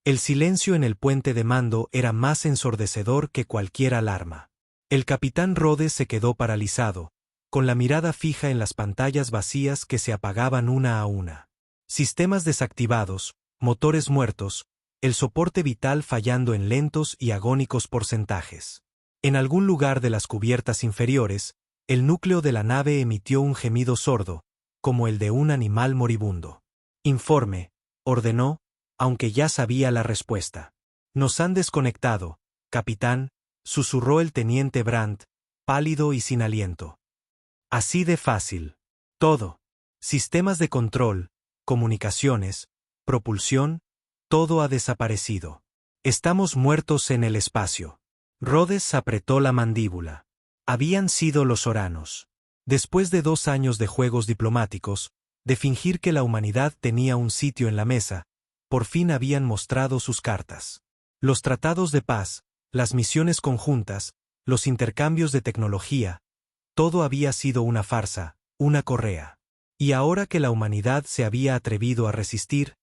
El silencio en el puente de mando era más ensordecedor que cualquier alarma. El capitán Rhodes se quedó paralizado, con la mirada fija en las pantallas vacías que se apagaban una a una. Sistemas desactivados, motores muertos, el soporte vital fallando en lentos y agónicos porcentajes. En algún lugar de las cubiertas inferiores, el núcleo de la nave emitió un gemido sordo, como el de un animal moribundo. Informe, ordenó, aunque ya sabía la respuesta. Nos han desconectado, capitán, susurró el teniente Brandt, pálido y sin aliento. Así de fácil. Todo. Sistemas de control, comunicaciones, propulsión, todo ha desaparecido. Estamos muertos en el espacio. Rhodes apretó la mandíbula. Habían sido los Oranos. Después de 2 años de juegos diplomáticos, de fingir que la humanidad tenía un sitio en la mesa, por fin habían mostrado sus cartas. Los tratados de paz, las misiones conjuntas, los intercambios de tecnología, todo había sido una farsa, una correa. Y ahora que la humanidad se había atrevido a resistir,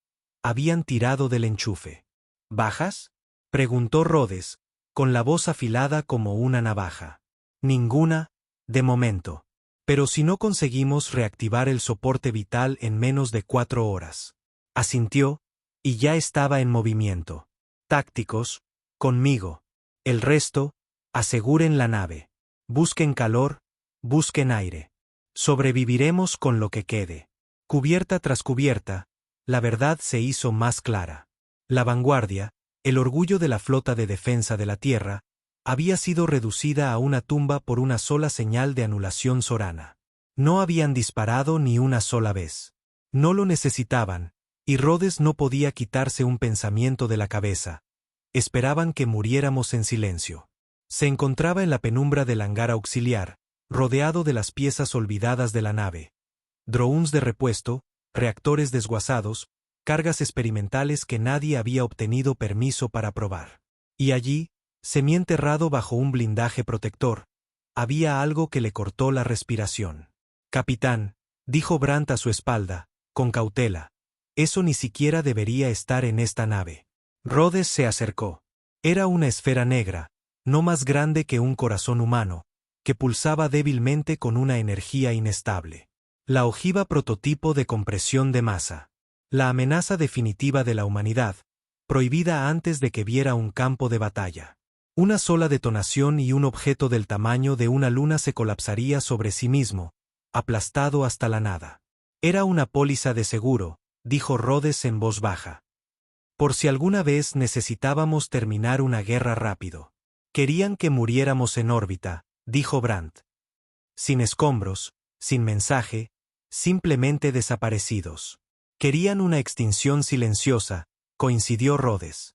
habían tirado del enchufe. ¿Bajas?, preguntó Rhodes, con la voz afilada como una navaja. Ninguna, de momento. Pero si no conseguimos reactivar el soporte vital en menos de 4 horas. Asintió, y ya estaba en movimiento. Tácticos, conmigo. El resto, aseguren la nave. Busquen calor, busquen aire. Sobreviviremos con lo que quede. Cubierta tras cubierta, la verdad se hizo más clara. La vanguardia, el orgullo de la flota de defensa de la Tierra, había sido reducida a una tumba por una sola señal de anulación sorana. No habían disparado ni una sola vez. No lo necesitaban, y Rhodes no podía quitarse un pensamiento de la cabeza. Esperaban que muriéramos en silencio. Se encontraba en la penumbra del hangar auxiliar, rodeado de las piezas olvidadas de la nave. Drones de repuesto, reactores desguazados, cargas experimentales que nadie había obtenido permiso para probar. Y allí, semienterrado bajo un blindaje protector, había algo que le cortó la respiración. Capitán, dijo Brandt a su espalda, con cautela, eso ni siquiera debería estar en esta nave. Rhodes se acercó. Era una esfera negra, no más grande que un corazón humano, que pulsaba débilmente con una energía inestable. La ojiva prototipo de compresión de masa. La amenaza definitiva de la humanidad, prohibida antes de que viera un campo de batalla. Una sola detonación y un objeto del tamaño de una luna se colapsaría sobre sí mismo, aplastado hasta la nada. Era una póliza de seguro, dijo Rhodes en voz baja. Por si alguna vez necesitábamos terminar una guerra rápido. Querían que muriéramos en órbita, dijo Brandt. Sin escombros, sin mensaje, simplemente desaparecidos. Querían una extinción silenciosa, coincidió Rhodes.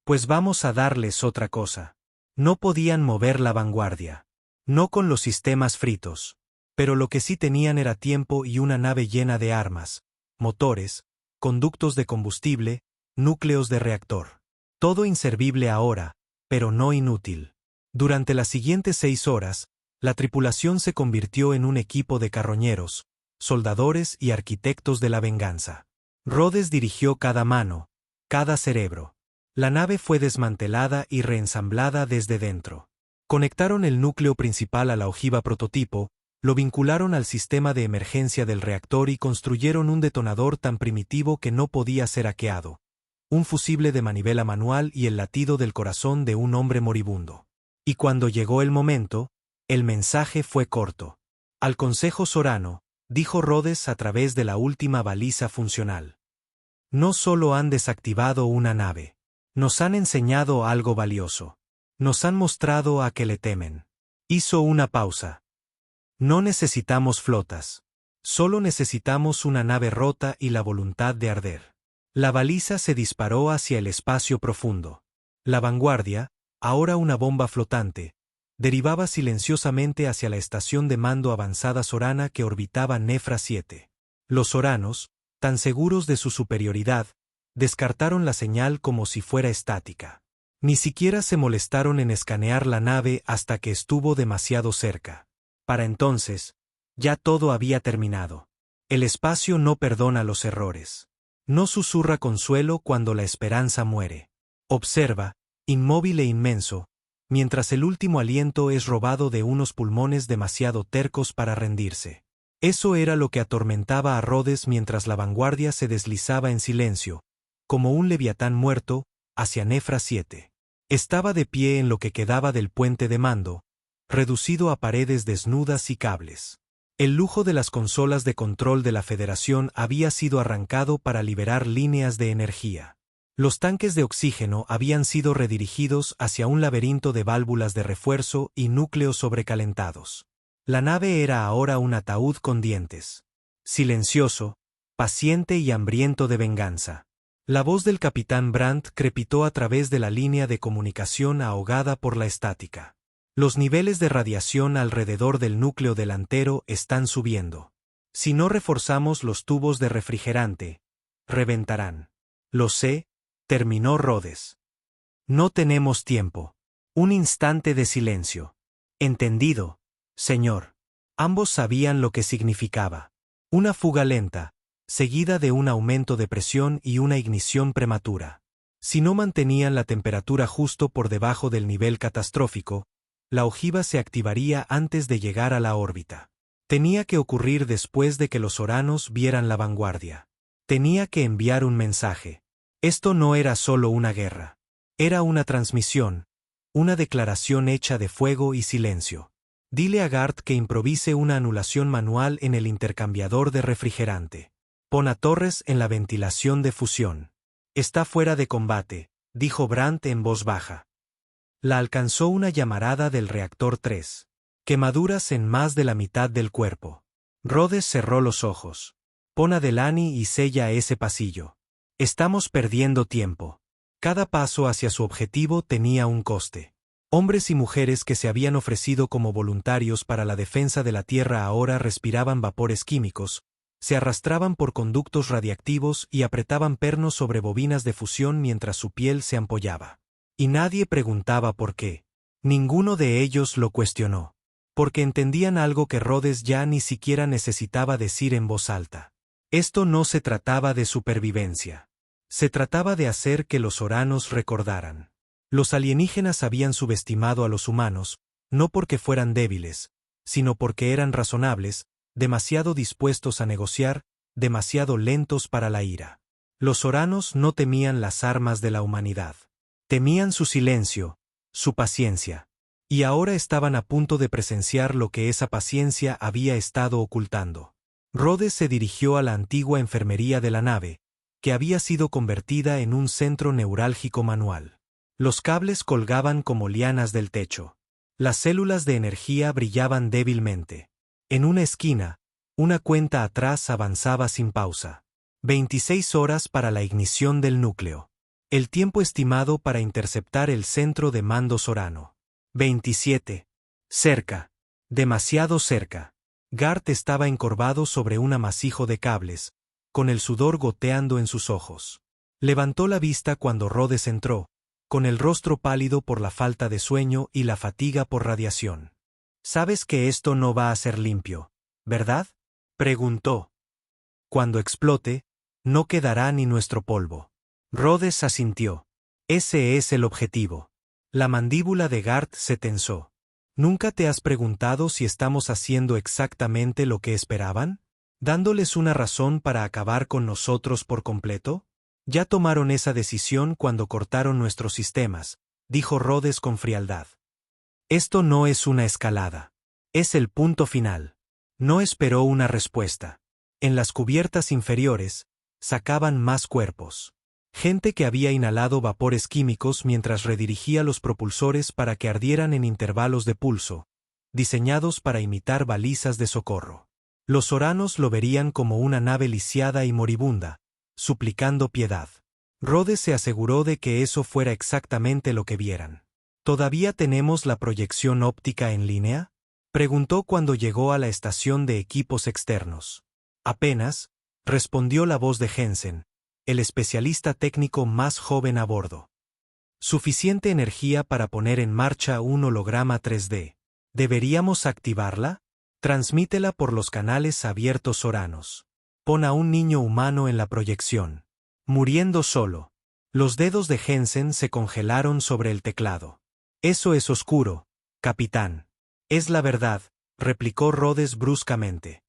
Pues vamos a darles otra cosa. No podían mover la vanguardia. No con los sistemas fritos. Pero lo que sí tenían era tiempo y una nave llena de armas, motores, conductos de combustible, núcleos de reactor. Todo inservible ahora, pero no inútil. Durante las siguientes 6 horas, la tripulación se convirtió en un equipo de carroñeros, soldadores y arquitectos de la venganza. Rhodes dirigió cada mano, cada cerebro. La nave fue desmantelada y reensamblada desde dentro. Conectaron el núcleo principal a la ojiva prototipo, lo vincularon al sistema de emergencia del reactor y construyeron un detonador tan primitivo que no podía ser hackeado. Un fusible de manivela manual y el latido del corazón de un hombre moribundo. Y cuando llegó el momento, el mensaje fue corto. Al Consejo Sorano, dijo Rhodes a través de la última baliza funcional. No solo han desactivado una nave. Nos han enseñado algo valioso. Nos han mostrado a qué le temen. Hizo una pausa. No necesitamos flotas. Solo necesitamos una nave rota y la voluntad de arder. La baliza se disparó hacia el espacio profundo. La vanguardia, ahora una bomba flotante, derivaba silenciosamente hacia la estación de mando avanzada sorana que orbitaba Nefra 7. Los soranos, tan seguros de su superioridad, descartaron la señal como si fuera estática. Ni siquiera se molestaron en escanear la nave hasta que estuvo demasiado cerca. Para entonces, ya todo había terminado. El espacio no perdona los errores. No susurra consuelo cuando la esperanza muere. Observa, inmóvil e inmenso, mientras el último aliento es robado de unos pulmones demasiado tercos para rendirse. Eso era lo que atormentaba a Rhodes mientras la vanguardia se deslizaba en silencio, como un leviatán muerto, hacia Nefra 7. Estaba de pie en lo que quedaba del puente de mando, reducido a paredes desnudas y cables. El lujo de las consolas de control de la Federación había sido arrancado para liberar líneas de energía. Los tanques de oxígeno habían sido redirigidos hacia un laberinto de válvulas de refuerzo y núcleos sobrecalentados. La nave era ahora un ataúd con dientes. Silencioso, paciente y hambriento de venganza. La voz del capitán Brandt crepitó a través de la línea de comunicación ahogada por la estática. Los niveles de radiación alrededor del núcleo delantero están subiendo. Si no reforzamos los tubos de refrigerante, reventarán. Lo sé, terminó Rhodes. No tenemos tiempo. Un instante de silencio. Entendido, señor. Ambos sabían lo que significaba. Una fuga lenta, seguida de un aumento de presión y una ignición prematura. Si no mantenían la temperatura justo por debajo del nivel catastrófico, la ojiva se activaría antes de llegar a la órbita. Tenía que ocurrir después de que los oranos vieran la vanguardia. Tenía que enviar un mensaje. Esto no era solo una guerra. Era una transmisión, una declaración hecha de fuego y silencio. Dile a Gart que improvise una anulación manual en el intercambiador de refrigerante. Pon a Torres en la ventilación de fusión. Está fuera de combate, dijo Brandt en voz baja. La alcanzó una llamarada del reactor 3. Quemaduras en más de la mitad del cuerpo. Rhodes cerró los ojos. Pon a Delaney y sella ese pasillo. Estamos perdiendo tiempo. Cada paso hacia su objetivo tenía un coste. Hombres y mujeres que se habían ofrecido como voluntarios para la defensa de la Tierra ahora respiraban vapores químicos, se arrastraban por conductos radiactivos y apretaban pernos sobre bobinas de fusión mientras su piel se ampollaba. Y nadie preguntaba por qué. Ninguno de ellos lo cuestionó. Porque entendían algo que Rhodes ya ni siquiera necesitaba decir en voz alta. Esto no se trataba de supervivencia. Se trataba de hacer que los oranos recordaran. Los alienígenas habían subestimado a los humanos, no porque fueran débiles, sino porque eran razonables, demasiado dispuestos a negociar, demasiado lentos para la ira. Los oranos no temían las armas de la humanidad. Temían su silencio, su paciencia. Y ahora estaban a punto de presenciar lo que esa paciencia había estado ocultando. Rhodes se dirigió a la antigua enfermería de la nave, que había sido convertida en un centro neurálgico manual. Los cables colgaban como lianas del techo. Las células de energía brillaban débilmente. En una esquina, una cuenta atrás avanzaba sin pausa. 26 horas para la ignición del núcleo. El tiempo estimado para interceptar el centro de mando sorano. 27. Cerca. Demasiado cerca. Gart estaba encorvado sobre un amasijo de cables, con el sudor goteando en sus ojos. Levantó la vista cuando Rhodes entró, con el rostro pálido por la falta de sueño y la fatiga por radiación. «Sabes que esto no va a ser limpio, ¿verdad?», preguntó. «Cuando explote, no quedará ni nuestro polvo». Rhodes asintió. Ese es el objetivo. La mandíbula de Gart se tensó. ¿Nunca te has preguntado si estamos haciendo exactamente lo que esperaban? ¿Dándoles una razón para acabar con nosotros por completo? Ya tomaron esa decisión cuando cortaron nuestros sistemas, dijo Rhodes con frialdad. Esto no es una escalada. Es el punto final. No esperó una respuesta. En las cubiertas inferiores, sacaban más cuerpos. Gente que había inhalado vapores químicos mientras redirigía los propulsores para que ardieran en intervalos de pulso, diseñados para imitar balizas de socorro. Los oranos lo verían como una nave lisiada y moribunda, suplicando piedad. Rhodes se aseguró de que eso fuera exactamente lo que vieran. ¿Todavía tenemos la proyección óptica en línea?, preguntó cuando llegó a la estación de equipos externos. Apenas, respondió la voz de Jensen, el especialista técnico más joven a bordo. Suficiente energía para poner en marcha un holograma 3D. ¿Deberíamos activarla? Transmítela por los canales abiertos oranos. Pon a un niño humano en la proyección. muriendo solo. Los dedos de Jensen se congelaron sobre el teclado. Eso es oscuro, capitán. Es la verdad, replicó Rhodes bruscamente.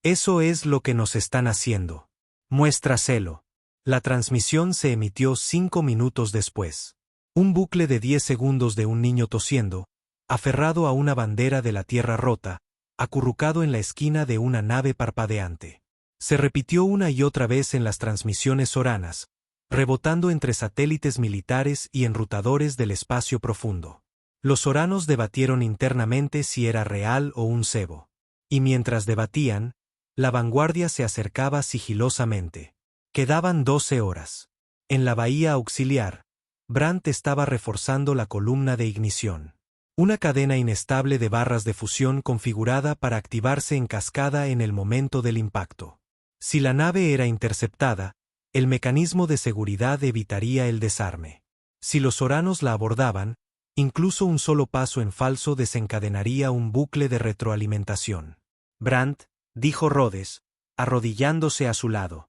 Eso es lo que nos están haciendo. Muéstraselo. La transmisión se emitió 5 minutos después. Un bucle de 10 segundos de un niño tosiendo, aferrado a una bandera de la tierra rota, acurrucado en la esquina de una nave parpadeante. Se repitió una y otra vez en las transmisiones soranas, rebotando entre satélites militares y enrutadores del espacio profundo. Los soranos debatieron internamente si era real o un cebo. Y mientras debatían, la vanguardia se acercaba sigilosamente. Quedaban 12 horas. En la bahía auxiliar, Brandt estaba reforzando la columna de ignición. Una cadena inestable de barras de fusión configurada para activarse en cascada en el momento del impacto. Si la nave era interceptada, el mecanismo de seguridad evitaría el desarme. Si los soranos la abordaban, incluso un solo paso en falso desencadenaría un bucle de retroalimentación. Brandt, dijo Rhodes, arrodillándose a su lado.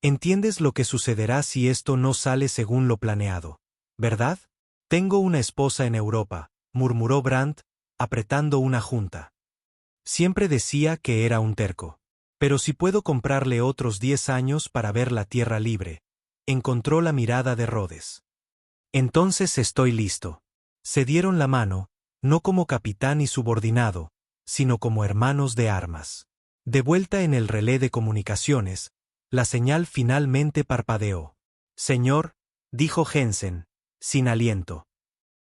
¿Entiendes lo que sucederá si esto no sale según lo planeado, verdad? Tengo una esposa en Europa, murmuró Brandt, apretando una junta. Siempre decía que era un terco. Pero si puedo comprarle otros 10 años para ver la tierra libre, encontró la mirada de Rhodes. Entonces estoy listo. Se dieron la mano, no como capitán y subordinado, sino como hermanos de armas. De vuelta en el relé de comunicaciones, la señal finalmente parpadeó. Señor, dijo Jensen, sin aliento.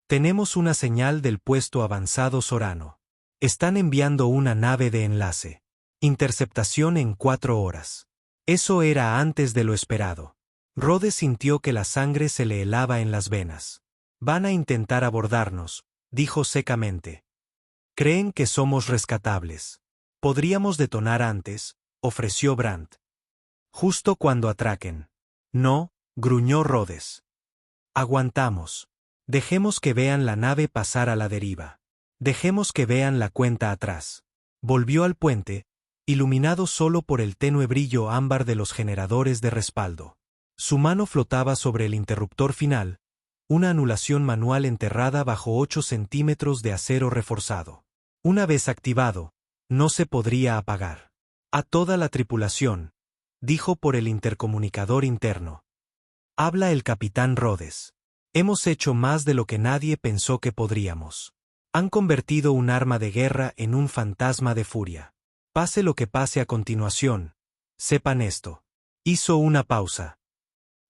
Tenemos una señal del puesto avanzado sorano. Están enviando una nave de enlace. Interceptación en 4 horas. Eso era antes de lo esperado. Rhodes sintió que la sangre se le helaba en las venas. Van a intentar abordarnos, dijo secamente. Creen que somos rescatables. Podríamos detonar antes, ofreció Brandt. Justo cuando atraquen. No, gruñó Rhodes. Aguantamos. Dejemos que vean la nave pasar a la deriva. Dejemos que vean la cuenta atrás. Volvió al puente, iluminado solo por el tenue brillo ámbar de los generadores de respaldo. Su mano flotaba sobre el interruptor final, una anulación manual enterrada bajo 8 centímetros de acero reforzado. Una vez activado, no se podría apagar. A toda la tripulación, dijo por el intercomunicador interno. Habla el capitán Rhodes. Hemos hecho más de lo que nadie pensó que podríamos. Han convertido un arma de guerra en un fantasma de furia. Pase lo que pase a continuación, sepan esto. Hizo una pausa.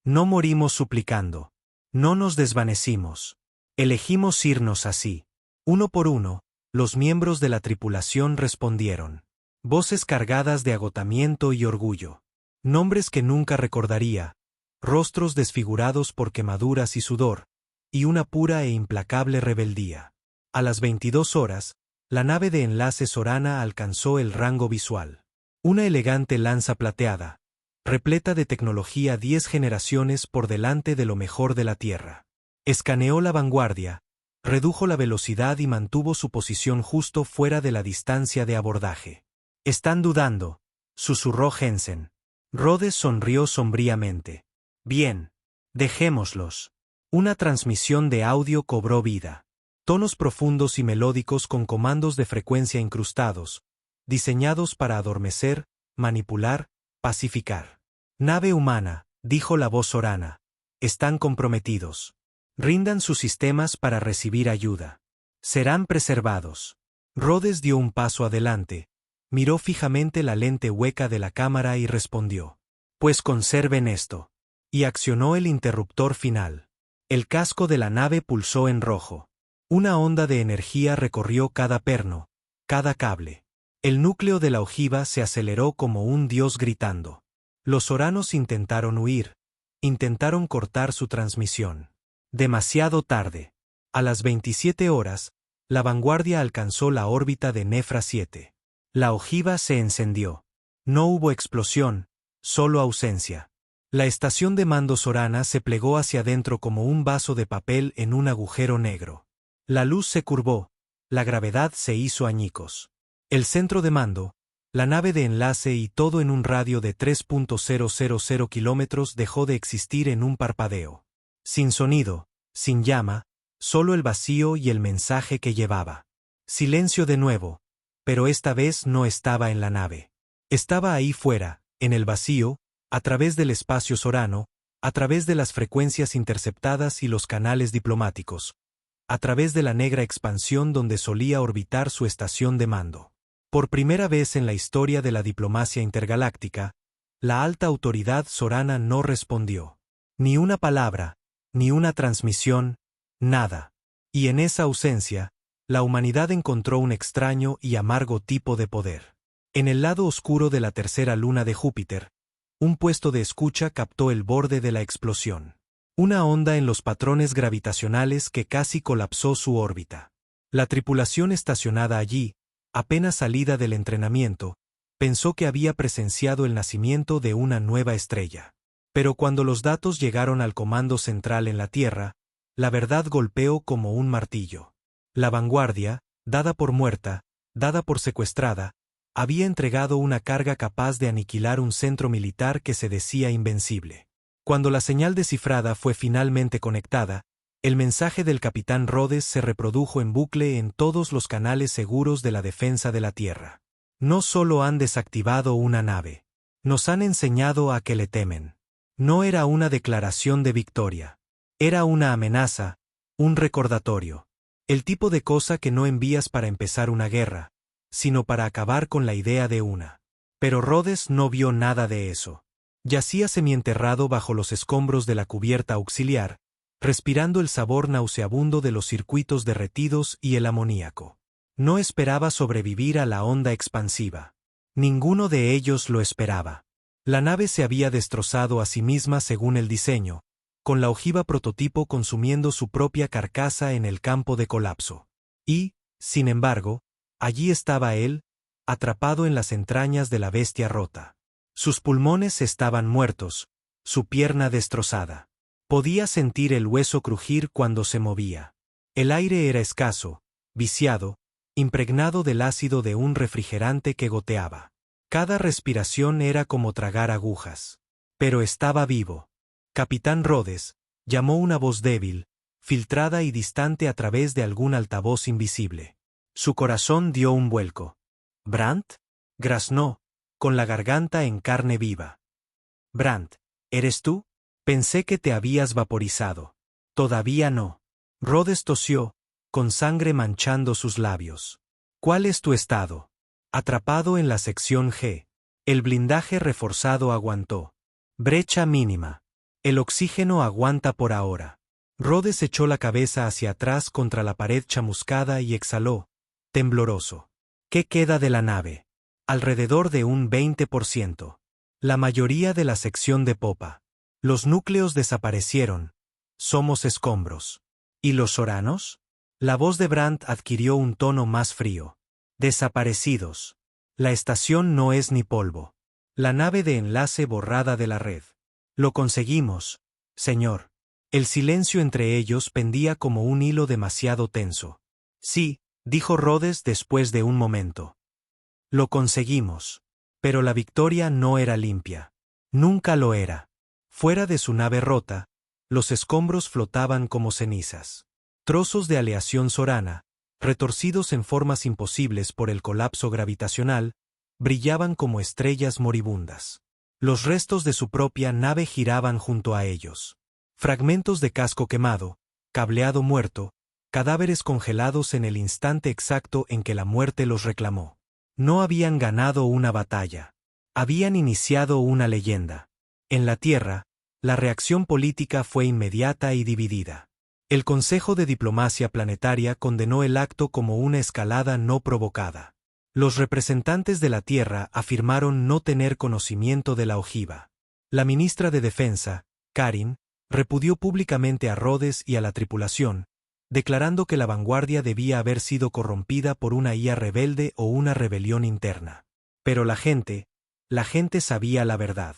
No morimos suplicando. No nos desvanecimos. Elegimos irnos así. Uno por uno, los miembros de la tripulación respondieron. Voces cargadas de agotamiento y orgullo. Nombres que nunca recordaría, rostros desfigurados por quemaduras y sudor, y una pura e implacable rebeldía. A las 22 horas, la nave de enlace sorana alcanzó el rango visual. Una elegante lanza plateada, repleta de tecnología 10 generaciones por delante de lo mejor de la Tierra. Escaneó la vanguardia, redujo la velocidad y mantuvo su posición justo fuera de la distancia de abordaje. Están dudando, susurró Jensen. Rhodes sonrió sombríamente. Bien, dejémoslos. Una transmisión de audio cobró vida. Tonos profundos y melódicos con comandos de frecuencia incrustados, diseñados para adormecer, manipular, pacificar. Nave humana, dijo la voz sorana. Están comprometidos. Rindan sus sistemas para recibir ayuda. Serán preservados. Rhodes dio un paso adelante, miró fijamente la lente hueca de la cámara y respondió. Pues conserven esto. Y accionó el interruptor final. El casco de la nave pulsó en rojo. Una onda de energía recorrió cada perno, cada cable. El núcleo de la ojiva se aceleró como un dios gritando. Los soranos intentaron huir, intentaron cortar su transmisión. Demasiado tarde. A las 27 horas, la vanguardia alcanzó la órbita de Nefra 7. La ojiva se encendió. No hubo explosión, solo ausencia. La estación de mando sorana se plegó hacia adentro como un vaso de papel en un agujero negro. La luz se curvó, la gravedad se hizo añicos. El centro de mando, La nave de enlace y todo en un radio de 3.000 kilómetros dejó de existir en un parpadeo. Sin sonido, sin llama, solo el vacío y el mensaje que llevaba. Silencio de nuevo, pero esta vez no estaba en la nave. Estaba ahí fuera, en el vacío, a través del espacio sorano, a través de las frecuencias interceptadas y los canales diplomáticos, a través de la negra expansión donde solía orbitar su estación de mando. Por primera vez en la historia de la diplomacia intergaláctica, la alta autoridad sorana no respondió. Ni una palabra, ni una transmisión, nada. Y en esa ausencia, la humanidad encontró un extraño y amargo tipo de poder. En el lado oscuro de la tercera luna de Júpiter, un puesto de escucha captó el borde de la explosión. Una onda en los patrones gravitacionales que casi colapsó su órbita. La tripulación estacionada allí, apenas salida del entrenamiento, pensó que había presenciado el nacimiento de una nueva estrella. Pero cuando los datos llegaron al comando central en la Tierra, la verdad golpeó como un martillo. La vanguardia, dada por muerta, dada por secuestrada, había entregado una carga capaz de aniquilar un centro militar que se decía invencible. Cuando la señal descifrada fue finalmente conectada, el mensaje del capitán Rhodes se reprodujo en bucle en todos los canales seguros de la defensa de la Tierra. No solo han desactivado una nave, nos han enseñado a que le temen. No era una declaración de victoria. Era una amenaza, un recordatorio. El tipo de cosa que no envías para empezar una guerra, sino para acabar con la idea de una. Pero Rhodes no vio nada de eso. Yacía semienterrado bajo los escombros de la cubierta auxiliar, respirando el sabor nauseabundo de los circuitos derretidos y el amoníaco. No esperaba sobrevivir a la onda expansiva. Ninguno de ellos lo esperaba. La nave se había destrozado a sí misma según el diseño, con la ojiva prototipo consumiendo su propia carcasa en el campo de colapso. Y, sin embargo, allí estaba él, atrapado en las entrañas de la bestia rota. Sus pulmones estaban muertos, su pierna destrozada. Podía sentir el hueso crujir cuando se movía. El aire era escaso, viciado, impregnado del ácido de un refrigerante que goteaba. Cada respiración era como tragar agujas. Pero estaba vivo. Capitán Rhodes, llamó una voz débil, filtrada y distante a través de algún altavoz invisible. Su corazón dio un vuelco. ¿Brandt? Graznó, con la garganta en carne viva. Brandt, ¿eres tú? Pensé que te habías vaporizado. Todavía no. Rhodes tosió, con sangre manchando sus labios. ¿Cuál es tu estado? Atrapado en la sección G. El blindaje reforzado aguantó. Brecha mínima. El oxígeno aguanta por ahora. Rhodes echó la cabeza hacia atrás contra la pared chamuscada y exhaló, tembloroso. ¿Qué queda de la nave? Alrededor de un 20%. La mayoría de la sección de popa. Los núcleos desaparecieron. Somos escombros. ¿Y los soranos? La voz de Brandt adquirió un tono más frío. Desaparecidos. La estación no es ni polvo. La nave de enlace borrada de la red. Lo conseguimos, señor. El silencio entre ellos pendía como un hilo demasiado tenso. Sí, dijo Rhodes después de un momento. Lo conseguimos. Pero la victoria no era limpia. Nunca lo era. Fuera de su nave rota, los escombros flotaban como cenizas. Trozos de aleación sorana, retorcidos en formas imposibles por el colapso gravitacional, brillaban como estrellas moribundas. Los restos de su propia nave giraban junto a ellos. Fragmentos de casco quemado, cableado muerto, cadáveres congelados en el instante exacto en que la muerte los reclamó. No habían ganado una batalla. Habían iniciado una leyenda. En la Tierra, la reacción política fue inmediata y dividida. El Consejo de Diplomacia Planetaria condenó el acto como una escalada no provocada. Los representantes de la Tierra afirmaron no tener conocimiento de la ojiva. La ministra de Defensa, Karin, repudió públicamente a Rhodes y a la tripulación, declarando que la vanguardia debía haber sido corrompida por una IA rebelde o una rebelión interna. Pero la gente sabía la verdad.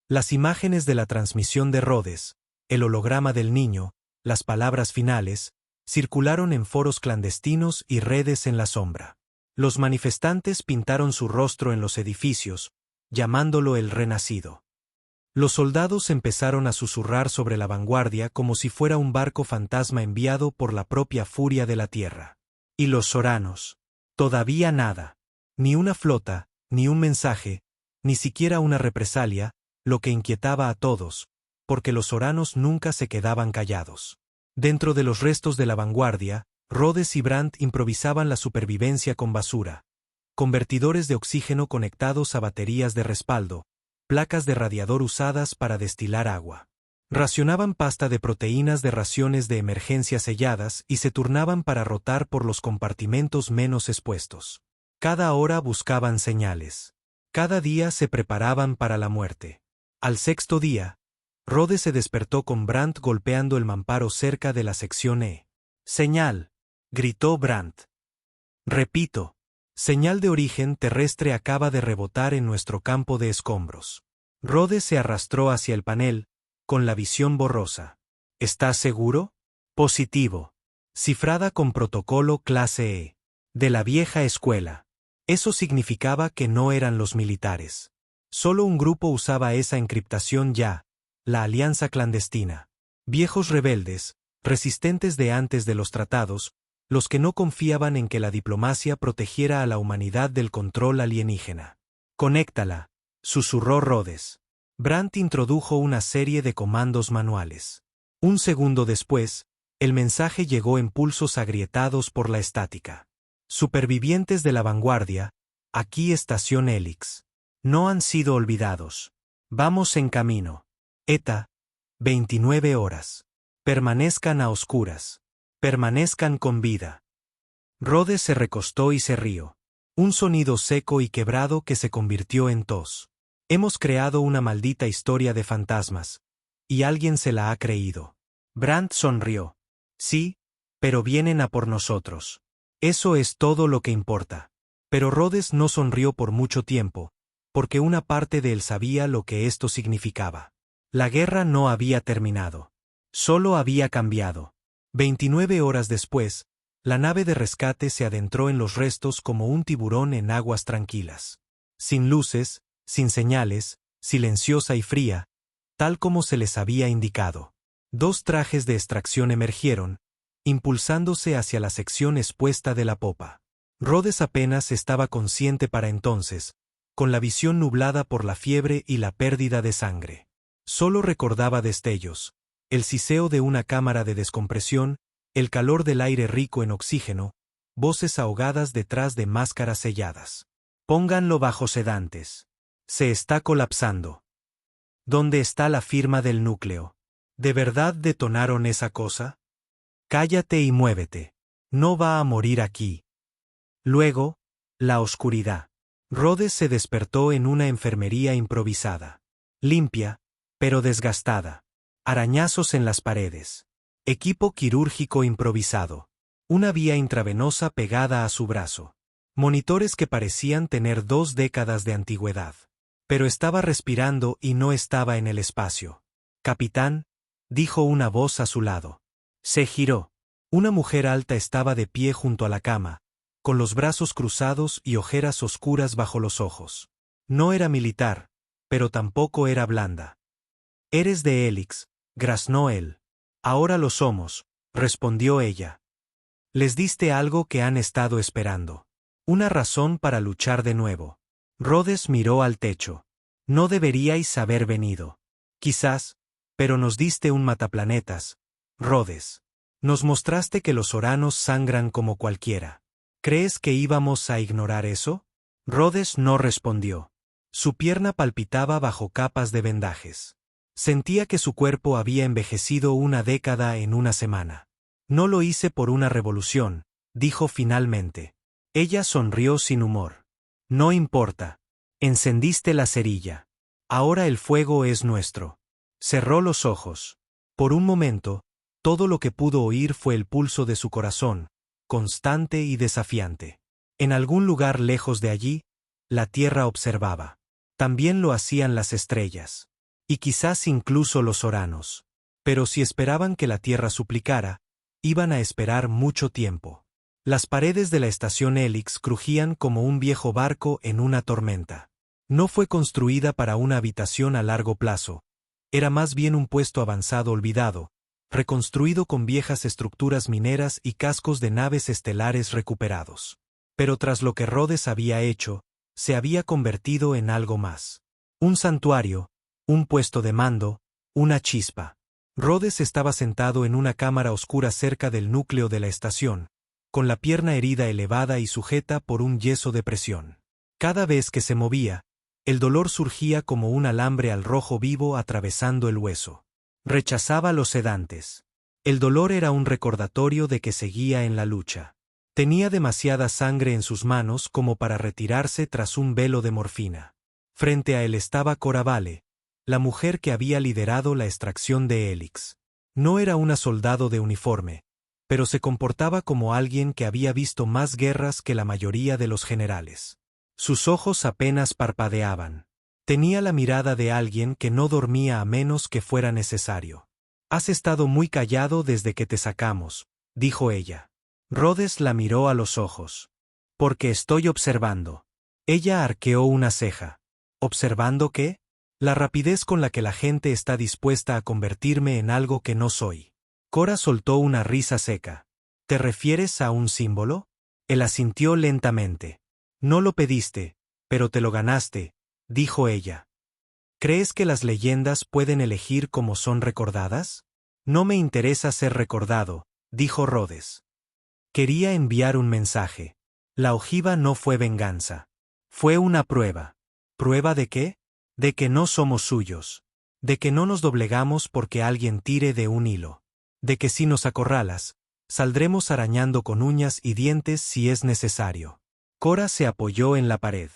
Las imágenes de la transmisión de Rhodes, el holograma del niño, las palabras finales, circularon en foros clandestinos y redes en la sombra. Los manifestantes pintaron su rostro en los edificios, llamándolo el Renacido. Los soldados empezaron a susurrar sobre la vanguardia como si fuera un barco fantasma enviado por la propia furia de la tierra. Y los soranos. Todavía nada. Ni una flota, ni un mensaje, ni siquiera una represalia, lo que inquietaba a todos, porque los soranos nunca se quedaban callados. Dentro de los restos de la vanguardia, Rhodes y Brandt improvisaban la supervivencia con basura. Convertidores de oxígeno conectados a baterías de respaldo, placas de radiador usadas para destilar agua. Racionaban pasta de proteínas de raciones de emergencia selladas y se turnaban para rotar por los compartimentos menos expuestos. Cada hora buscaban señales. Cada día se preparaban para la muerte. Al sexto día, Rhodes se despertó con Brandt golpeando el mamparo cerca de la sección E. «Señal», gritó Brandt. «Repito. Señal de origen terrestre acaba de rebotar en nuestro campo de escombros». Rhodes se arrastró hacia el panel, con la visión borrosa. «¿Estás seguro?» «Positivo. Cifrada con protocolo clase E. De la vieja escuela». Eso significaba que no eran los militares. Solo un grupo usaba esa encriptación ya, la alianza clandestina. Viejos rebeldes, resistentes de antes de los tratados, los que no confiaban en que la diplomacia protegiera a la humanidad del control alienígena. «Conéctala», susurró Rhodes. Brandt introdujo una serie de comandos manuales. Un segundo después, el mensaje llegó en pulsos agrietados por la estática. «Supervivientes de la vanguardia, aquí estación Helix. No han sido olvidados. Vamos en camino. ETA, 29 horas. Permanezcan a oscuras. Permanezcan con vida». Rhodes se recostó y se rió. Un sonido seco y quebrado que se convirtió en tos. «Hemos creado una maldita historia de fantasmas. Y alguien se la ha creído». Brandt sonrió. «Sí, pero vienen a por nosotros. Eso es todo lo que importa». Pero Rhodes no sonrió por mucho tiempo, porque una parte de él sabía lo que esto significaba. La guerra no había terminado. Solo había cambiado. 29 horas después, la nave de rescate se adentró en los restos como un tiburón en aguas tranquilas. Sin luces, sin señales, silenciosa y fría, tal como se les había indicado. 2 trajes de extracción emergieron, impulsándose hacia la sección expuesta de la popa. Rhodes apenas estaba consciente para entonces, con la visión nublada por la fiebre y la pérdida de sangre. Solo recordaba destellos, el siseo de una cámara de descompresión, el calor del aire rico en oxígeno, voces ahogadas detrás de máscaras selladas. «Pónganlo bajo sedantes. Se está colapsando». «¿Dónde está la firma del núcleo? ¿De verdad detonaron esa cosa? Cállate y muévete. No va a morir aquí». Luego, la oscuridad. Rhodes se despertó en una enfermería improvisada. Limpia, pero desgastada. Arañazos en las paredes. Equipo quirúrgico improvisado. Una vía intravenosa pegada a su brazo. Monitores que parecían tener 2 décadas de antigüedad. Pero estaba respirando y no estaba en el espacio. «Capitán», dijo una voz a su lado. Se giró. Una mujer alta estaba de pie junto a la cama, con los brazos cruzados y ojeras oscuras bajo los ojos. No era militar, pero tampoco era blanda. «Eres de Helix», graznó él. «Ahora lo somos», respondió ella. «Les diste algo que han estado esperando. Una razón para luchar de nuevo». Rhodes miró al techo. «No deberíais haber venido. Quizás, pero nos diste un mataplanetas, Rhodes. Nos mostraste que los soranos sangran como cualquiera. ¿Crees que íbamos a ignorar eso?» Rhodes no respondió. Su pierna palpitaba bajo capas de vendajes. Sentía que su cuerpo había envejecido una década en una semana. «No lo hice por una revolución», dijo finalmente. Ella sonrió sin humor. «No importa. Encendiste la cerilla. Ahora el fuego es nuestro». Cerró los ojos. Por un momento, todo lo que pudo oír fue el pulso de su corazón, constante y desafiante. En algún lugar lejos de allí, la tierra observaba. También lo hacían las estrellas. Y quizás incluso los soranos. Pero si esperaban que la tierra suplicara, iban a esperar mucho tiempo. Las paredes de la estación Helix crujían como un viejo barco en una tormenta. No fue construida para una habitación a largo plazo, era más bien un puesto avanzado olvidado, reconstruido con viejas estructuras mineras y cascos de naves estelares recuperados. Pero tras lo que Rhodes había hecho, se había convertido en algo más. Un santuario, un puesto de mando, una chispa. Rhodes estaba sentado en una cámara oscura cerca del núcleo de la estación, con la pierna herida elevada y sujeta por un yeso de presión. Cada vez que se movía, el dolor surgía como un alambre al rojo vivo atravesando el hueso. Rechazaba los sedantes. El dolor era un recordatorio de que seguía en la lucha. Tenía demasiada sangre en sus manos como para retirarse tras un velo de morfina. Frente a él estaba Cora Vale, la mujer que había liderado la extracción de Helix. No era una soldado de uniforme, pero se comportaba como alguien que había visto más guerras que la mayoría de los generales. Sus ojos apenas parpadeaban. Tenía la mirada de alguien que no dormía a menos que fuera necesario. «Has estado muy callado desde que te sacamos», dijo ella. Rhodes la miró a los ojos. «Porque estoy observando». Ella arqueó una ceja. ¿Observando qué? La rapidez con la que la gente está dispuesta a convertirme en algo que no soy. Cora soltó una risa seca. ¿Te refieres a un símbolo? Él asintió lentamente. No lo pediste, pero te lo ganaste, dijo ella. ¿Crees que las leyendas pueden elegir cómo son recordadas? No me interesa ser recordado, dijo Rhodes. Quería enviar un mensaje. La ojiva no fue venganza. Fue una prueba. ¿Prueba de qué? De que no somos suyos. De que no nos doblegamos porque alguien tire de un hilo. De que si nos acorralas, saldremos arañando con uñas y dientes si es necesario. Cora se apoyó en la pared.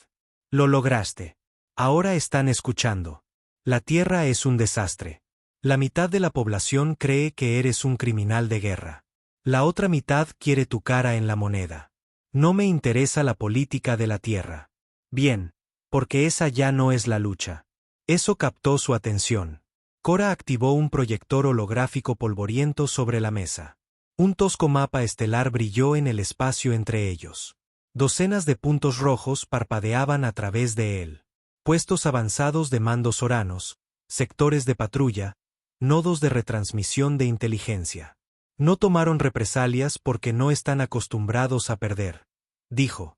Lo lograste. Ahora están escuchando. La Tierra es un desastre. La mitad de la población cree que eres un criminal de guerra. La otra mitad quiere tu cara en la moneda. No me interesa la política de la Tierra. Bien, porque esa ya no es la lucha. Eso captó su atención. Cora activó un proyector holográfico polvoriento sobre la mesa. Un tosco mapa estelar brilló en el espacio entre ellos. Docenas de puntos rojos parpadeaban a través de él. Puestos avanzados de mandos oranos, sectores de patrulla, nodos de retransmisión de inteligencia. No tomaron represalias porque no están acostumbrados a perder, dijo.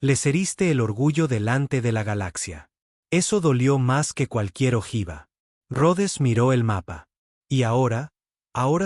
Les heriste el orgullo delante de la galaxia. Eso dolió más que cualquier ojiva. Rhodes miró el mapa. Y ahora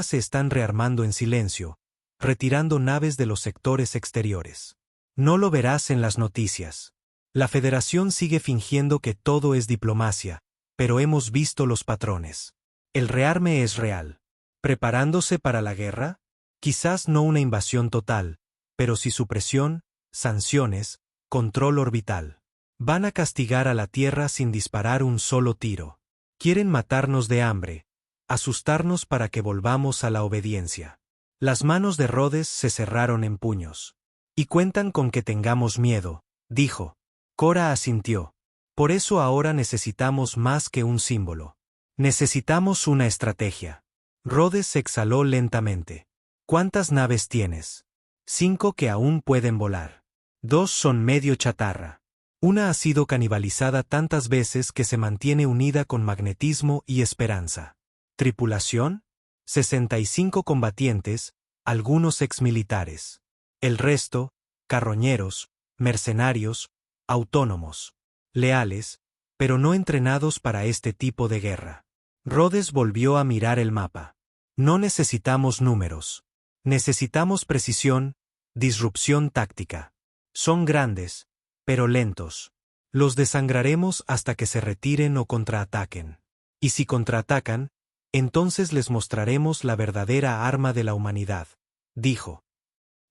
se están rearmando en silencio, retirando naves de los sectores exteriores. No lo verás en las noticias. La Federación sigue fingiendo que todo es diplomacia, pero hemos visto los patrones. El rearme es real. ¿Preparándose para la guerra? Quizás no una invasión total, pero sí supresión, sanciones, control orbital. Van a castigar a la Tierra sin disparar un solo tiro. Quieren matarnos de hambre, asustarnos para que volvamos a la obediencia. Las manos de Rhodes se cerraron en puños. Y cuentan con que tengamos miedo, dijo. Cora asintió. Por eso ahora necesitamos más que un símbolo. Necesitamos una estrategia. Rhodes exhaló lentamente. ¿Cuántas naves tienes? 5 que aún pueden volar. 2 son medio chatarra. Una ha sido canibalizada tantas veces que se mantiene unida con magnetismo y esperanza. ¿Tripulación? 65 combatientes, algunos exmilitares. El resto, carroñeros, mercenarios, autónomos. Leales, pero no entrenados para este tipo de guerra. Rhodes volvió a mirar el mapa. No necesitamos números. Necesitamos precisión, disrupción táctica. Son grandes, pero lentos. Los desangraremos hasta que se retiren o contraataquen. Y si contraatacan, entonces les mostraremos la verdadera arma de la humanidad, dijo.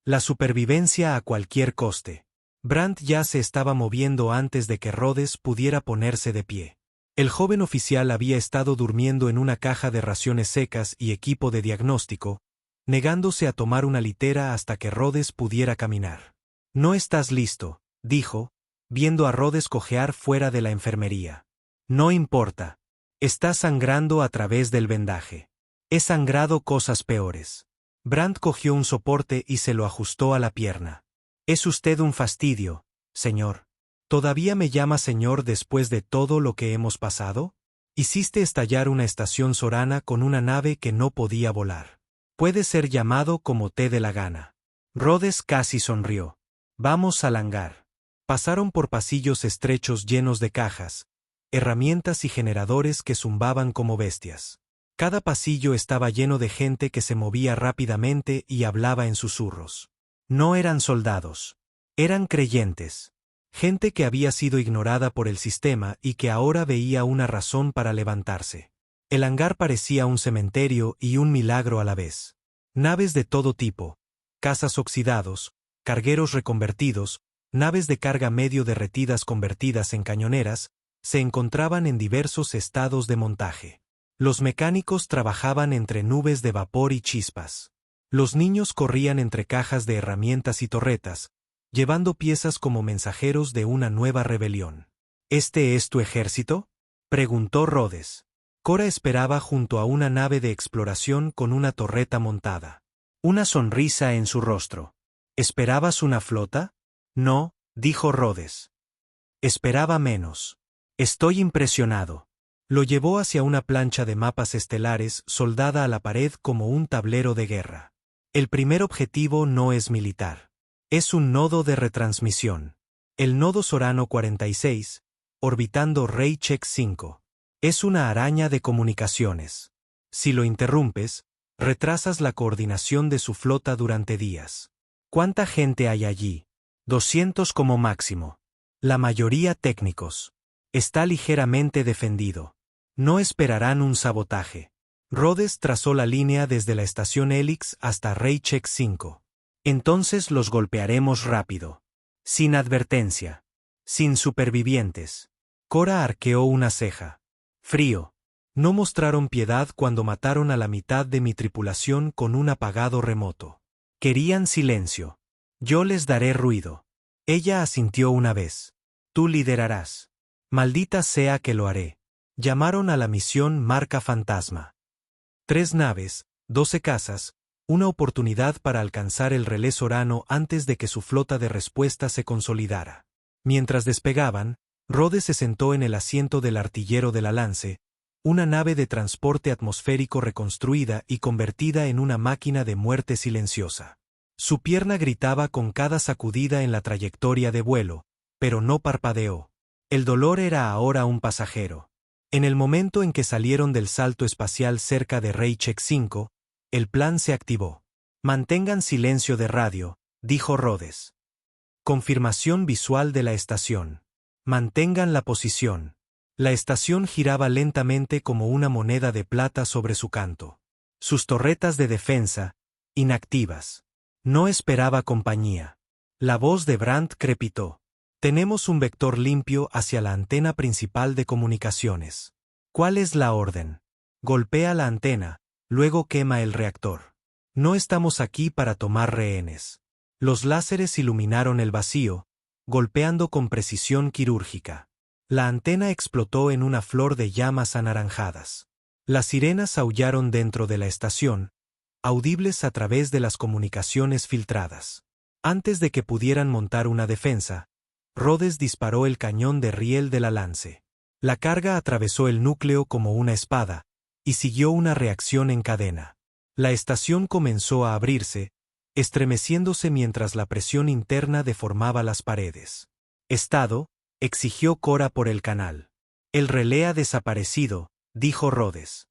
La supervivencia a cualquier coste. Brandt ya se estaba moviendo antes de que Rhodes pudiera ponerse de pie. El joven oficial había estado durmiendo en una caja de raciones secas y equipo de diagnóstico, negándose a tomar una litera hasta que Rhodes pudiera caminar. No estás listo, dijo, viendo a Rhodes cojear fuera de la enfermería. No importa. Está sangrando a través del vendaje. He sangrado cosas peores. Brandt cogió un soporte y se lo ajustó a la pierna. Es usted un fastidio, señor. ¿Todavía me llama señor después de todo lo que hemos pasado? Hiciste estallar una estación Sorana con una nave que no podía volar. Puede ser llamado como te dé la gana. Rhodes casi sonrió. Vamos al hangar. Pasaron por pasillos estrechos llenos de cajas, herramientas y generadores que zumbaban como bestias. Cada pasillo estaba lleno de gente que se movía rápidamente y hablaba en susurros. No eran soldados. Eran creyentes. Gente que había sido ignorada por el sistema y que ahora veía una razón para levantarse. El hangar parecía un cementerio y un milagro a la vez. Naves de todo tipo, cazas oxidados, cargueros reconvertidos, naves de carga medio derretidas convertidas en cañoneras, se encontraban en diversos estados de montaje. Los mecánicos trabajaban entre nubes de vapor y chispas. Los niños corrían entre cajas de herramientas y torretas, llevando piezas como mensajeros de una nueva rebelión. ¿Este es tu ejército?, preguntó Rhodes. Cora esperaba junto a una nave de exploración con una torreta montada. Una sonrisa en su rostro. ¿Esperabas una flota? No, dijo Rhodes. Esperaba menos. Estoy impresionado. Lo llevó hacia una plancha de mapas estelares soldada a la pared como un tablero de guerra. El primer objetivo no es militar. Es un nodo de retransmisión. El nodo Sorano 46, orbitando Raycheck 5. Es una araña de comunicaciones. Si lo interrumpes, retrasas la coordinación de su flota durante días. ¿Cuánta gente hay allí? 200 como máximo. La mayoría técnicos. Está ligeramente defendido. No esperarán un sabotaje. Rhodes trazó la línea desde la estación Helix hasta Raycheck 5. Entonces los golpearemos rápido. Sin advertencia. Sin supervivientes. Cora arqueó una ceja. Frío. No mostraron piedad cuando mataron a la mitad de mi tripulación con un apagado remoto. Querían silencio. Yo les daré ruido. Ella asintió una vez. Tú liderarás. Maldita sea que lo haré. Llamaron a la misión Marca Fantasma. 3 naves, 12 casas, una oportunidad para alcanzar el relé Sorano antes de que su flota de respuesta se consolidara. Mientras despegaban, Rhodes se sentó en el asiento del artillero de la Lance, una nave de transporte atmosférico reconstruida y convertida en una máquina de muerte silenciosa. Su pierna gritaba con cada sacudida en la trayectoria de vuelo, pero no parpadeó. El dolor era ahora un pasajero. En el momento en que salieron del salto espacial cerca de Raycheck 5, el plan se activó. Mantengan silencio de radio, dijo Rhodes. Confirmación visual de la estación. Mantengan la posición. La estación giraba lentamente como una moneda de plata sobre su canto. Sus torretas de defensa, inactivas. No esperaba compañía. La voz de Brandt crepitó. Tenemos un vector limpio hacia la antena principal de comunicaciones. ¿Cuál es la orden? Golpea la antena, luego quema el reactor. No estamos aquí para tomar rehenes. Los láseres iluminaron el vacío, golpeando con precisión quirúrgica. La antena explotó en una flor de llamas anaranjadas. Las sirenas aullaron dentro de la estación, audibles a través de las comunicaciones filtradas. Antes de que pudieran montar una defensa, Rhodes disparó el cañón de riel de la Lance. La carga atravesó el núcleo como una espada, y siguió una reacción en cadena. La estación comenzó a abrirse, estremeciéndose mientras la presión interna deformaba las paredes. Estado, exigió Cora por el canal. El relé ha desaparecido, dijo Rhodes.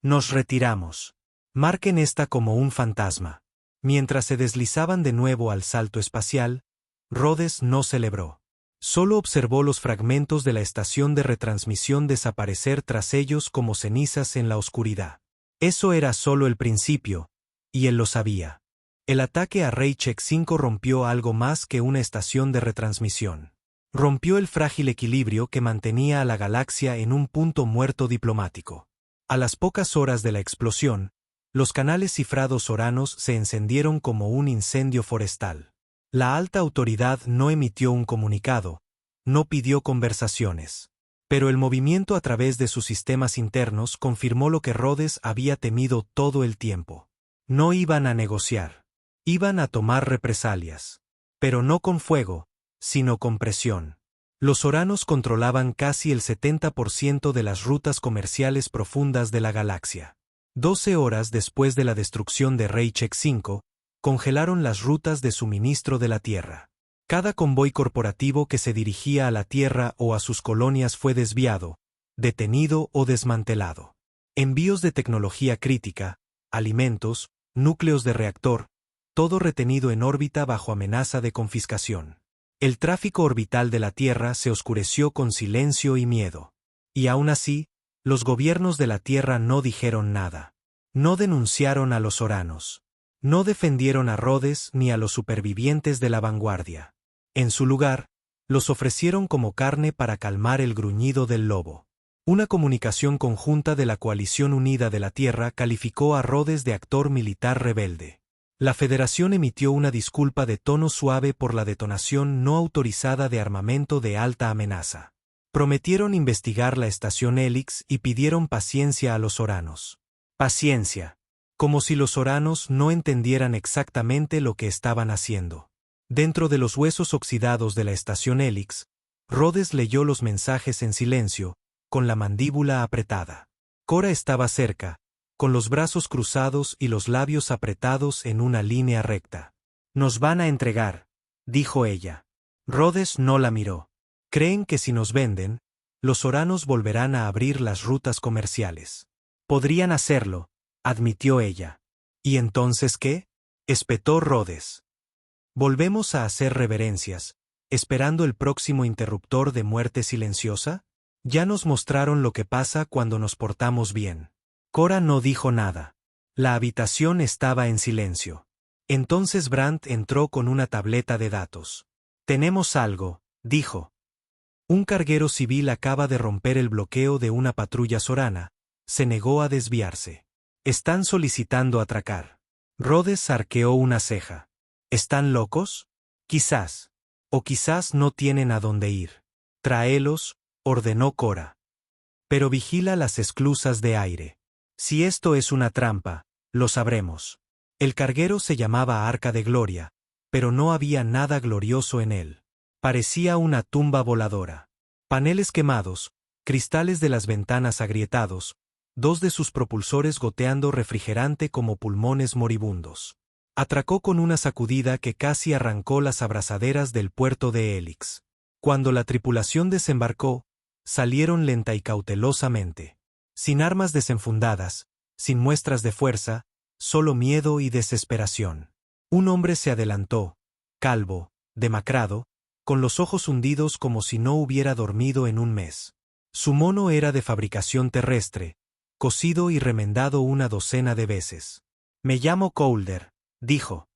Nos retiramos. Marquen esta como un fantasma. Mientras se deslizaban de nuevo al salto espacial, Rhodes no celebró. Solo observó los fragmentos de la estación de retransmisión desaparecer tras ellos como cenizas en la oscuridad. Eso era solo el principio, y él lo sabía. El ataque a Raycheck 5 rompió algo más que una estación de retransmisión. Rompió el frágil equilibrio que mantenía a la galaxia en un punto muerto diplomático. A las pocas horas de la explosión, los canales cifrados soranos se encendieron como un incendio forestal. La alta autoridad no emitió un comunicado, no pidió conversaciones. Pero el movimiento a través de sus sistemas internos confirmó lo que Rhodes había temido todo el tiempo. No iban a negociar. Iban a tomar represalias. Pero no con fuego, sino con presión. Los Soranos controlaban casi el 70% de las rutas comerciales profundas de la galaxia. 12 horas después de la destrucción de Raycheck 5, congelaron las rutas de suministro de la Tierra. Cada convoy corporativo que se dirigía a la Tierra o a sus colonias fue desviado, detenido o desmantelado. Envíos de tecnología crítica, alimentos, núcleos de reactor, todo retenido en órbita bajo amenaza de confiscación. El tráfico orbital de la Tierra se oscureció con silencio y miedo. Y aún así, los gobiernos de la Tierra no dijeron nada. No denunciaron a los Soranos. No defendieron a Rhodes ni a los supervivientes de la vanguardia. En su lugar, los ofrecieron como carne para calmar el gruñido del lobo. Una comunicación conjunta de la Coalición Unida de la Tierra calificó a Rhodes de actor militar rebelde. La Federación emitió una disculpa de tono suave por la detonación no autorizada de armamento de alta amenaza. Prometieron investigar la estación Helix y pidieron paciencia a los Soranos. Paciencia. Como si los Soranos no entendieran exactamente lo que estaban haciendo. Dentro de los huesos oxidados de la estación Helix, Rhodes leyó los mensajes en silencio, con la mandíbula apretada. Cora estaba cerca, con los brazos cruzados y los labios apretados en una línea recta. «Nos van a entregar», dijo ella. Rhodes no la miró. «Creen que si nos venden, los Soranos volverán a abrir las rutas comerciales». «Podrían hacerlo», admitió ella. «¿Y entonces qué?», espetó Rhodes. «¿Volvemos a hacer reverencias, esperando el próximo interruptor de muerte silenciosa? Ya nos mostraron lo que pasa cuando nos portamos bien». Cora no dijo nada. La habitación estaba en silencio. Entonces Brandt entró con una tableta de datos. «Tenemos algo», dijo. «Un carguero civil acaba de romper el bloqueo de una patrulla sorana. Se negó a desviarse. Están solicitando atracar». Rhodes arqueó una ceja. «¿Están locos? Quizás. O quizás no tienen a dónde ir». «Tráelos», ordenó Cora. «Pero vigila las esclusas de aire. Si esto es una trampa, lo sabremos». El carguero se llamaba Arca de Gloria, pero no había nada glorioso en él. Parecía una tumba voladora. Paneles quemados, cristales de las ventanas agrietados, dos de sus propulsores goteando refrigerante como pulmones moribundos. Atracó con una sacudida que casi arrancó las abrazaderas del puerto de Helix. Cuando la tripulación desembarcó, salieron lenta y cautelosamente. Sin armas desenfundadas, sin muestras de fuerza, solo miedo y desesperación. Un hombre se adelantó, calvo, demacrado, con los ojos hundidos como si no hubiera dormido en un mes. Su mono era de fabricación terrestre, cosido y remendado una docena de veces. «Me llamo Colder», dijo.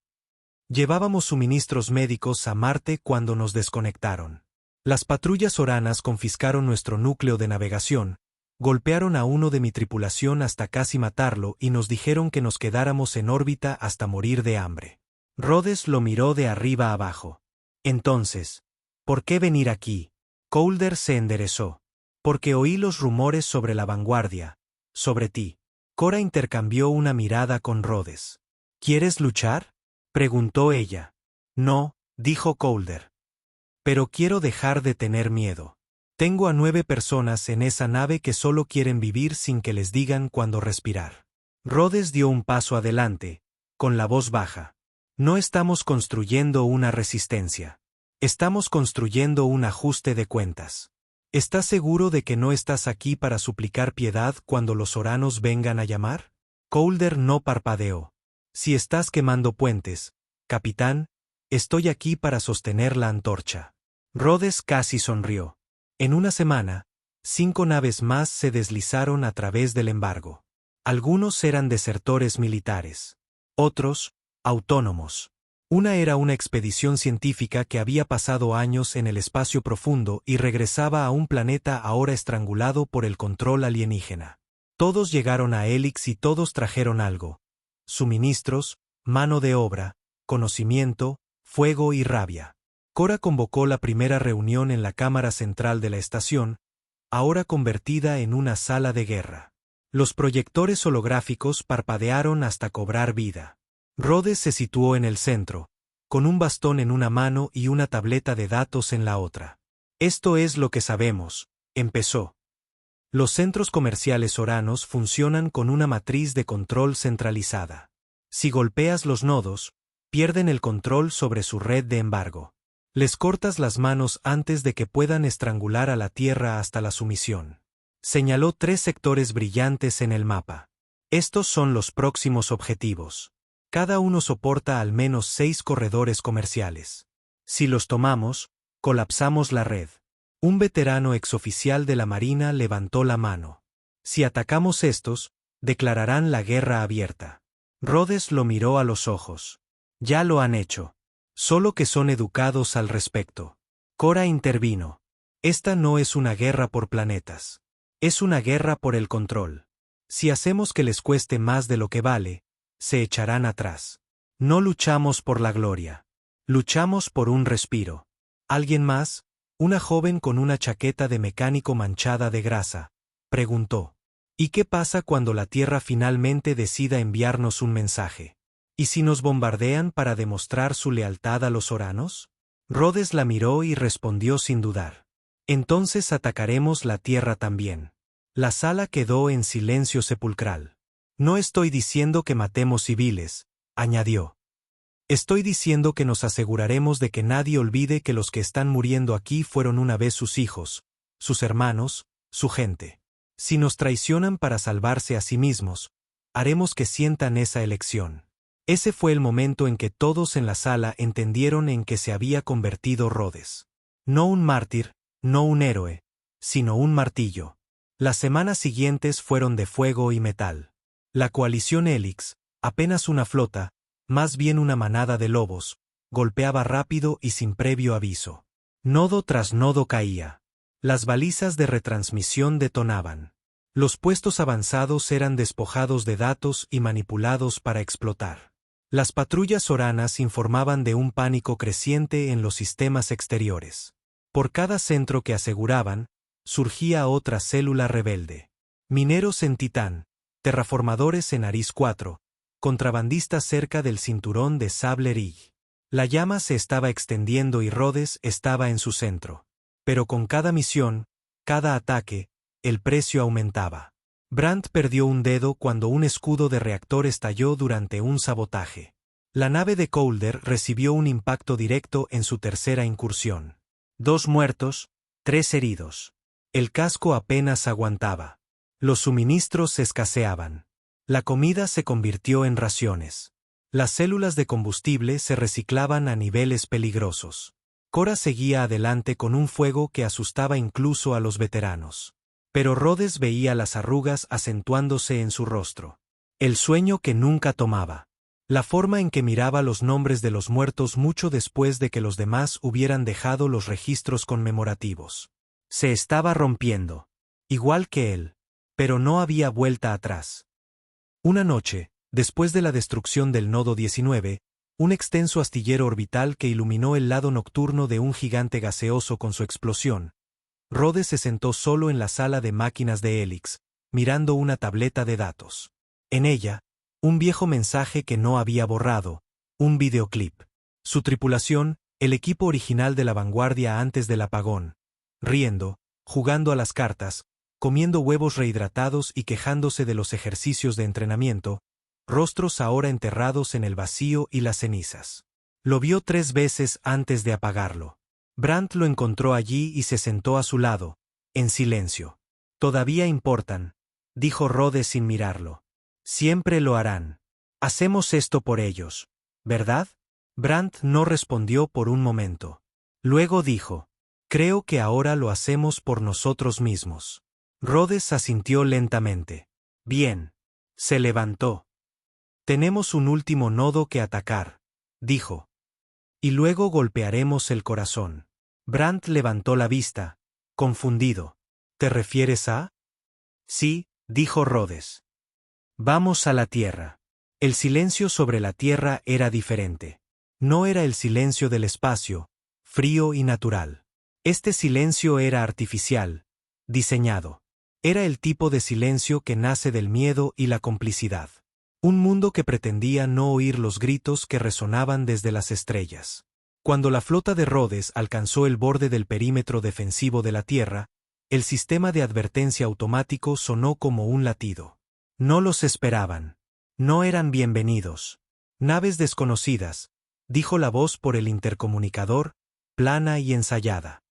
«Llevábamos suministros médicos a Marte cuando nos desconectaron. Las patrullas soranas confiscaron nuestro núcleo de navegación, golpearon a uno de mi tripulación hasta casi matarlo y nos dijeron que nos quedáramos en órbita hasta morir de hambre». Rhodes lo miró de arriba abajo. «Entonces, ¿por qué venir aquí?» Colder se enderezó. «Porque oí los rumores sobre la vanguardia, sobre ti». Cora intercambió una mirada con Rhodes. «¿Quieres luchar?», preguntó ella. «No», dijo Colder. «Pero quiero dejar de tener miedo. Tengo a 9 personas en esa nave que solo quieren vivir sin que les digan cuándo respirar». Rhodes dio un paso adelante, con la voz baja. «No estamos construyendo una resistencia. Estamos construyendo un ajuste de cuentas. ¿Estás seguro de que no estás aquí para suplicar piedad cuando los soranos vengan a llamar?» Colder no parpadeó. «Si estás quemando puentes, capitán, estoy aquí para sostener la antorcha». Rhodes casi sonrió. En una semana, 5 naves más se deslizaron a través del embargo. Algunos eran desertores militares. Otros, autónomos. Una era una expedición científica que había pasado años en el espacio profundo y regresaba a un planeta ahora estrangulado por el control alienígena. Todos llegaron a Helix y todos trajeron algo: suministros, mano de obra, conocimiento, fuego y rabia. Cora convocó la primera reunión en la cámara central de la estación, ahora convertida en una sala de guerra. Los proyectores holográficos parpadearon hasta cobrar vida. Rhodes se situó en el centro, con un bastón en una mano y una tableta de datos en la otra. Esto es lo que sabemos, empezó. Los centros comerciales oranos funcionan con una matriz de control centralizada. Si golpeas los nodos, pierden el control sobre su red de embargo. Les cortas las manos antes de que puedan estrangular a la Tierra hasta la sumisión. Señaló 3 sectores brillantes en el mapa. Estos son los próximos objetivos. Cada uno soporta al menos 6 corredores comerciales. Si los tomamos, colapsamos la red. Un veterano exoficial de la Marina levantó la mano. Si atacamos estos, declararán la guerra abierta. Rhodes lo miró a los ojos. Ya lo han hecho. Solo que son educados al respecto. Cora intervino. Esta no es una guerra por planetas. Es una guerra por el control. Si hacemos que les cueste más de lo que vale, se echarán atrás. No luchamos por la gloria. Luchamos por un respiro. ¿Alguien más? Una joven con una chaqueta de mecánico manchada de grasa, preguntó. ¿Y qué pasa cuando la Tierra finalmente decida enviarnos un mensaje? ¿Y si nos bombardean para demostrar su lealtad a los oranos? Rhodes la miró y respondió sin dudar. Entonces atacaremos la Tierra también. La sala quedó en silencio sepulcral. No estoy diciendo que matemos civiles, añadió. Estoy diciendo que nos aseguraremos de que nadie olvide que los que están muriendo aquí fueron una vez sus hijos, sus hermanos, su gente. Si nos traicionan para salvarse a sí mismos, haremos que sientan esa elección. Ese fue el momento en que todos en la sala entendieron en que se había convertido Rhodes. No un mártir, no un héroe, sino un martillo. Las semanas siguientes fueron de fuego y metal. La coalición Helix, apenas una flota, más bien una manada de lobos, golpeaba rápido y sin previo aviso. Nodo tras nodo caía. Las balizas de retransmisión detonaban. Los puestos avanzados eran despojados de datos y manipulados para explotar. Las patrullas oranas informaban de un pánico creciente en los sistemas exteriores. Por cada centro que aseguraban, surgía otra célula rebelde. Mineros en Titán, terraformadores en Aris 4, contrabandistas cerca del cinturón de Sable Ridge. La llama se estaba extendiendo y Rhodes estaba en su centro. Pero con cada misión, cada ataque, el precio aumentaba. Brandt perdió un dedo cuando un escudo de reactor estalló durante un sabotaje. La nave de Calder recibió un impacto directo en su tercera incursión. 2 muertos, 3 heridos. El casco apenas aguantaba. Los suministros escaseaban. La comida se convirtió en raciones. Las células de combustible se reciclaban a niveles peligrosos. Cora seguía adelante con un fuego que asustaba incluso a los veteranos. Pero Rhodes veía las arrugas acentuándose en su rostro. El sueño que nunca tomaba. La forma en que miraba los nombres de los muertos mucho después de que los demás hubieran dejado los registros conmemorativos. Se estaba rompiendo. Igual que él. Pero no había vuelta atrás. Una noche, después de la destrucción del Nodo 19, un extenso astillero orbital que iluminó el lado nocturno de un gigante gaseoso con su explosión, Rhodes se sentó solo en la sala de máquinas de Helix, mirando una tableta de datos. En ella, un viejo mensaje que no había borrado, un videoclip. Su tripulación, el equipo original de la vanguardia antes del apagón, riendo, jugando a las cartas, comiendo huevos rehidratados y quejándose de los ejercicios de entrenamiento, rostros ahora enterrados en el vacío y las cenizas. Lo vio 3 veces antes de apagarlo. Brandt lo encontró allí y se sentó a su lado, en silencio. «Todavía importan», dijo Rhodes sin mirarlo. «Siempre lo harán. Hacemos esto por ellos, ¿verdad?» Brandt no respondió por un momento. Luego dijo, «Creo que ahora lo hacemos por nosotros mismos». Rhodes asintió lentamente. «Bien». Se levantó. «Tenemos un último nodo que atacar», dijo. «Y luego golpearemos el corazón». Brandt levantó la vista, confundido. «¿Te refieres a...?» «Sí», dijo Rhodes. «Vamos a la Tierra». El silencio sobre la Tierra era diferente. No era el silencio del espacio, frío y natural. Este silencio era artificial, diseñado. Era el tipo de silencio que nace del miedo y la complicidad. Un mundo que pretendía no oír los gritos que resonaban desde las estrellas. Cuando la flota de Rhodes alcanzó el borde del perímetro defensivo de la Tierra, el sistema de advertencia automático sonó como un latido. No los esperaban. No eran bienvenidos. Naves desconocidas, dijo la voz por el intercomunicador, plana y ensayada.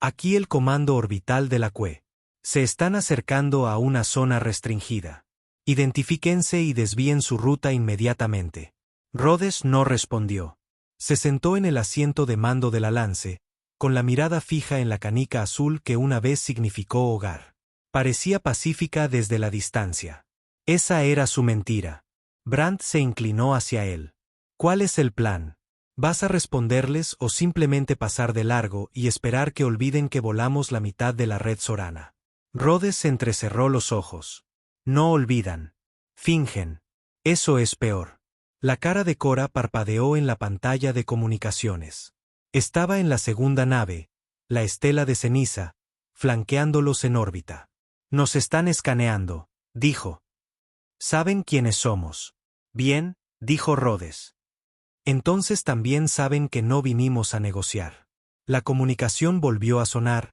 Aquí el comando orbital de la CUE. Se están acercando a una zona restringida. Identifíquense y desvíen su ruta inmediatamente. Rhodes no respondió. Se sentó en el asiento de mando de la Lance, con la mirada fija en la canica azul que una vez significó hogar. Parecía pacífica desde la distancia. Esa era su mentira. Brandt se inclinó hacia él. ¿Cuál es el plan? ¿Vas a responderles o simplemente pasar de largo y esperar que olviden que volamos la mitad de la red Sorana? Rhodes entrecerró los ojos. No olvidan. Fingen. Eso es peor. La cara de Cora parpadeó en la pantalla de comunicaciones. Estaba en la segunda nave, la estela de ceniza, flanqueándolos en órbita. Nos están escaneando, dijo. ¿Saben quiénes somos? Bien, dijo Rhodes. Entonces también saben que no vinimos a negociar. La comunicación volvió a sonar,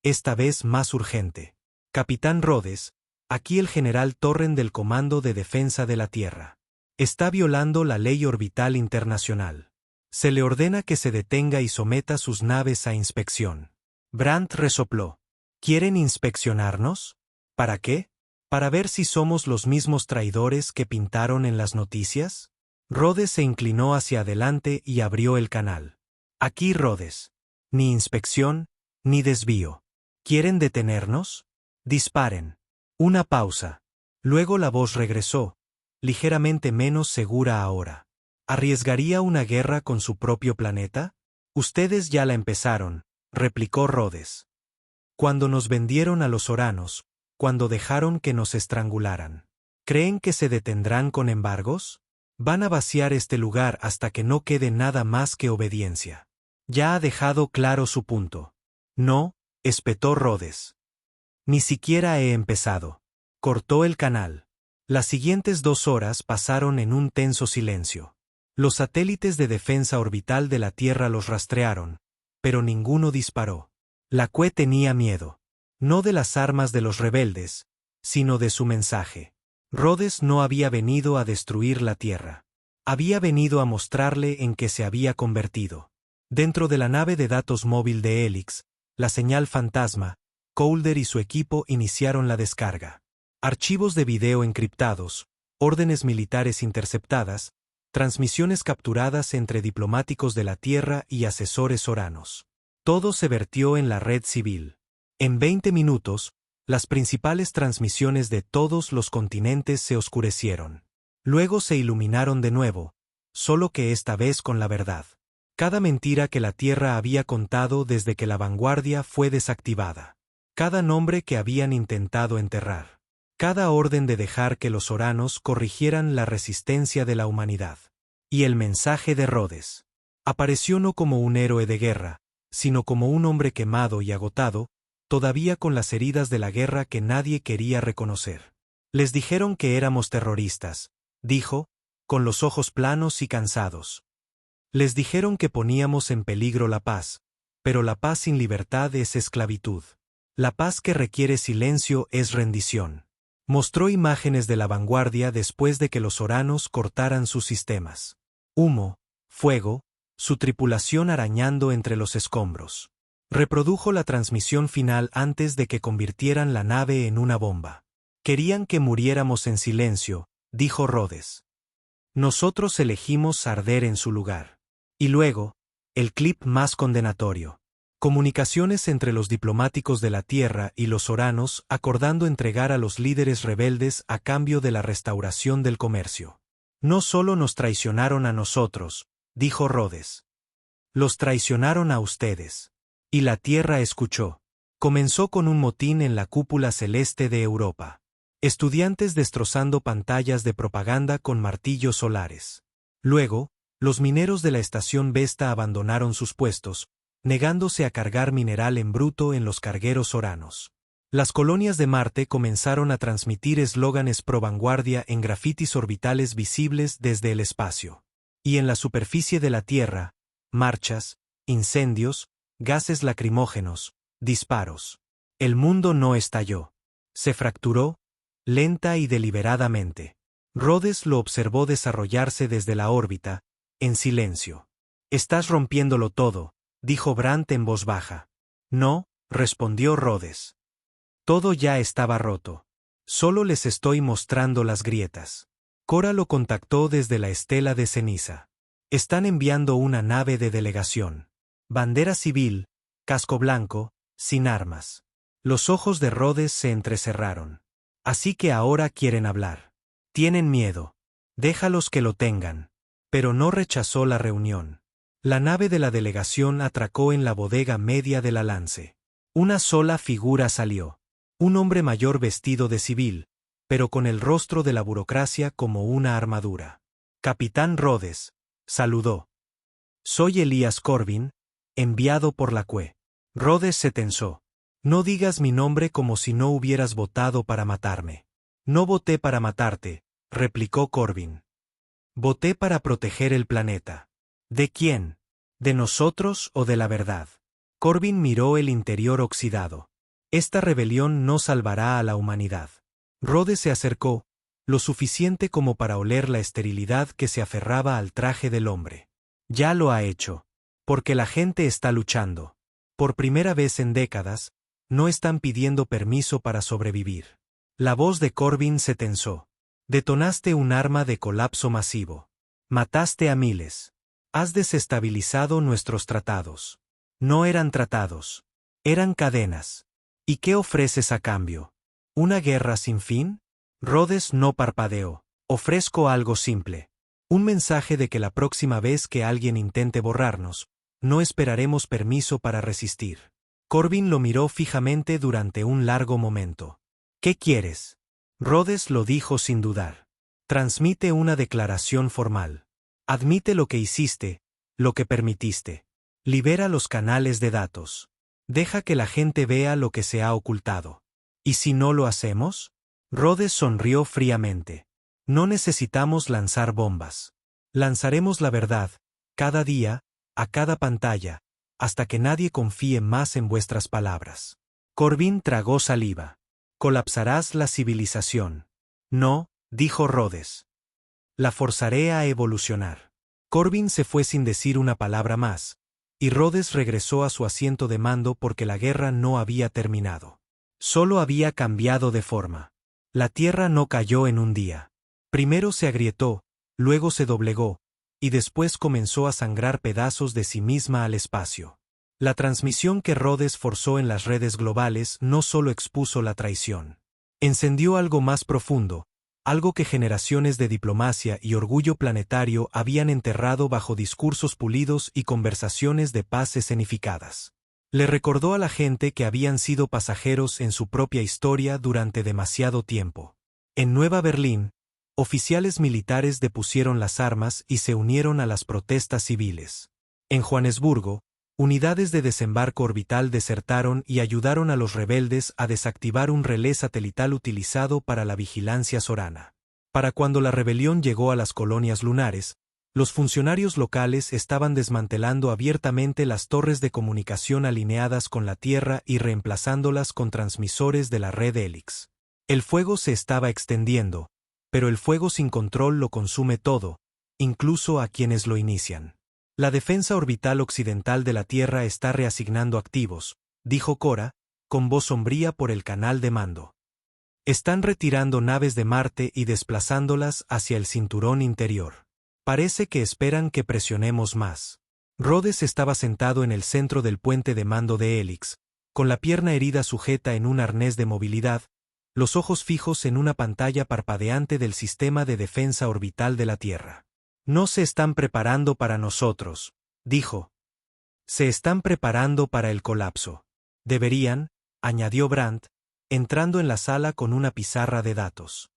esta vez más urgente. Capitán Rhodes, aquí el general Torren del Comando de Defensa de la Tierra. Está violando la ley orbital internacional. Se le ordena que se detenga y someta sus naves a inspección. Brandt resopló. ¿Quieren inspeccionarnos? ¿Para qué? ¿Para ver si somos los mismos traidores que pintaron en las noticias? Rhodes se inclinó hacia adelante y abrió el canal. Aquí Rhodes. Ni inspección, ni desvío. ¿Quieren detenernos? Disparen. Una pausa. Luego la voz regresó, ligeramente menos segura ahora. ¿Arriesgaría una guerra con su propio planeta? Ustedes ya la empezaron, replicó Rhodes. Cuando nos vendieron a los oranos, cuando dejaron que nos estrangularan. ¿Creen que se detendrán con embargos? Van a vaciar este lugar hasta que no quede nada más que obediencia. Ya ha dejado claro su punto. No, espetó Rhodes. Ni siquiera he empezado. Cortó el canal. Las siguientes 2 horas pasaron en un tenso silencio. Los satélites de defensa orbital de la Tierra los rastrearon, pero ninguno disparó. La CUE tenía miedo. No de las armas de los rebeldes, sino de su mensaje. Rhodes no había venido a destruir la Tierra. Había venido a mostrarle en qué se había convertido. Dentro de la nave de datos móvil de Helix, la señal fantasma, Calder y su equipo iniciaron la descarga. Archivos de video encriptados, órdenes militares interceptadas, transmisiones capturadas entre diplomáticos de la Tierra y asesores oranos. Todo se vertió en la red civil. En 20 minutos, las principales transmisiones de todos los continentes se oscurecieron. Luego se iluminaron de nuevo, solo que esta vez con la verdad. Cada mentira que la Tierra había contado desde que la vanguardia fue desactivada. Cada nombre que habían intentado enterrar. Cada orden de dejar que los oranos corrigieran la resistencia de la humanidad. Y el mensaje de Rhodes. Apareció no como un héroe de guerra, sino como un hombre quemado y agotado, todavía con las heridas de la guerra que nadie quería reconocer. Les dijeron que éramos terroristas, dijo, con los ojos planos y cansados. Les dijeron que poníamos en peligro la paz, pero la paz sin libertad es esclavitud. La paz que requiere silencio es rendición. Mostró imágenes de la vanguardia después de que los oranos cortaran sus sistemas. Humo, fuego, su tripulación arañando entre los escombros. Reprodujo la transmisión final antes de que convirtieran la nave en una bomba. Querían que muriéramos en silencio, dijo Rhodes. Nosotros elegimos arder en su lugar. Y luego, el clip más condenatorio. Comunicaciones entre los diplomáticos de la Tierra y los oranos acordando entregar a los líderes rebeldes a cambio de la restauración del comercio. No solo nos traicionaron a nosotros, dijo Rhodes. Los traicionaron a ustedes. Y la Tierra escuchó. Comenzó con un motín en la cúpula celeste de Europa. Estudiantes destrozando pantallas de propaganda con martillos solares. Luego, los mineros de la estación Vesta abandonaron sus puestos, negándose a cargar mineral en bruto en los cargueros oranos. Las colonias de Marte comenzaron a transmitir eslóganes pro vanguardia en grafitis orbitales visibles desde el espacio. Y en la superficie de la Tierra, marchas, incendios, gases lacrimógenos, disparos. El mundo no estalló. Se fracturó, lenta y deliberadamente. Rhodes lo observó desarrollarse desde la órbita, en silencio. «Estás rompiéndolo todo», dijo Brandt en voz baja. «No», respondió Rhodes. «Todo ya estaba roto. Solo les estoy mostrando las grietas». Cora lo contactó desde la estela de ceniza. «Están enviando una nave de delegación. Bandera civil, casco blanco, sin armas». Los ojos de Rhodes se entrecerraron. «Así que ahora quieren hablar. Tienen miedo. Déjalos que lo tengan». Pero no rechazó la reunión. La nave de la delegación atracó en la bodega media de la Lance. Una sola figura salió. Un hombre mayor vestido de civil, pero con el rostro de la burocracia como una armadura. «Capitán Rhodes», saludó. «Soy Elías Corbin, enviado por la CUE». Rhodes se tensó. «No digas mi nombre como si no hubieras votado para matarme». «No voté para matarte», replicó Corbin. «Voté para proteger el planeta». «¿De quién? ¿De nosotros o de la verdad?» Corbin miró el interior oxidado. «Esta rebelión no salvará a la humanidad». Rhodes se acercó, lo suficiente como para oler la esterilidad que se aferraba al traje del hombre. «Ya lo ha hecho. Porque la gente está luchando. Por primera vez en décadas, no están pidiendo permiso para sobrevivir». La voz de Corbin se tensó. «Detonaste un arma de colapso masivo. Mataste a miles. Has desestabilizado nuestros tratados». «No eran tratados. Eran cadenas. ¿Y qué ofreces a cambio? ¿Una guerra sin fin?» Rhodes no parpadeó. «Ofrezco algo simple. Un mensaje de que la próxima vez que alguien intente borrarnos, no esperaremos permiso para resistir». Corbin lo miró fijamente durante un largo momento. «¿Qué quieres?» Rhodes lo dijo sin dudar. «Transmite una declaración formal. Admite lo que hiciste, lo que permitiste. Libera los canales de datos. Deja que la gente vea lo que se ha ocultado. ¿Y si no lo hacemos?» Rhodes sonrió fríamente. «No necesitamos lanzar bombas. Lanzaremos la verdad, cada día, a cada pantalla, hasta que nadie confíe más en vuestras palabras». Corbin tragó saliva. «Colapsarás la civilización». «No», dijo Rhodes. «La forzaré a evolucionar». Corbin se fue sin decir una palabra más, y Rhodes regresó a su asiento de mando porque la guerra no había terminado. Solo había cambiado de forma. La Tierra no cayó en un día. Primero se agrietó, luego se doblegó, y después comenzó a sangrar pedazos de sí misma al espacio. La transmisión que Rhodes forzó en las redes globales no solo expuso la traición. Encendió algo más profundo, algo que generaciones de diplomacia y orgullo planetario habían enterrado bajo discursos pulidos y conversaciones de paz escenificadas. Le recordó a la gente que habían sido pasajeros en su propia historia durante demasiado tiempo. En Nueva Berlín, oficiales militares depusieron las armas y se unieron a las protestas civiles. En Johannesburgo, unidades de desembarco orbital desertaron y ayudaron a los rebeldes a desactivar un relé satelital utilizado para la vigilancia sorana. Para cuando la rebelión llegó a las colonias lunares, los funcionarios locales estaban desmantelando abiertamente las torres de comunicación alineadas con la Tierra y reemplazándolas con transmisores de la red Helix. El fuego se estaba extendiendo, pero el fuego sin control lo consume todo, incluso a quienes lo inician. «La defensa orbital occidental de la Tierra está reasignando activos», dijo Cora, con voz sombría por el canal de mando. «Están retirando naves de Marte y desplazándolas hacia el cinturón interior. Parece que esperan que presionemos más». Rhodes estaba sentado en el centro del puente de mando de Helix, con la pierna herida sujeta en un arnés de movilidad, los ojos fijos en una pantalla parpadeante del sistema de defensa orbital de la Tierra. «No se están preparando para nosotros», dijo. «Se están preparando para el colapso. Deberían», añadió Brandt, entrando en la sala con una pizarra de datos.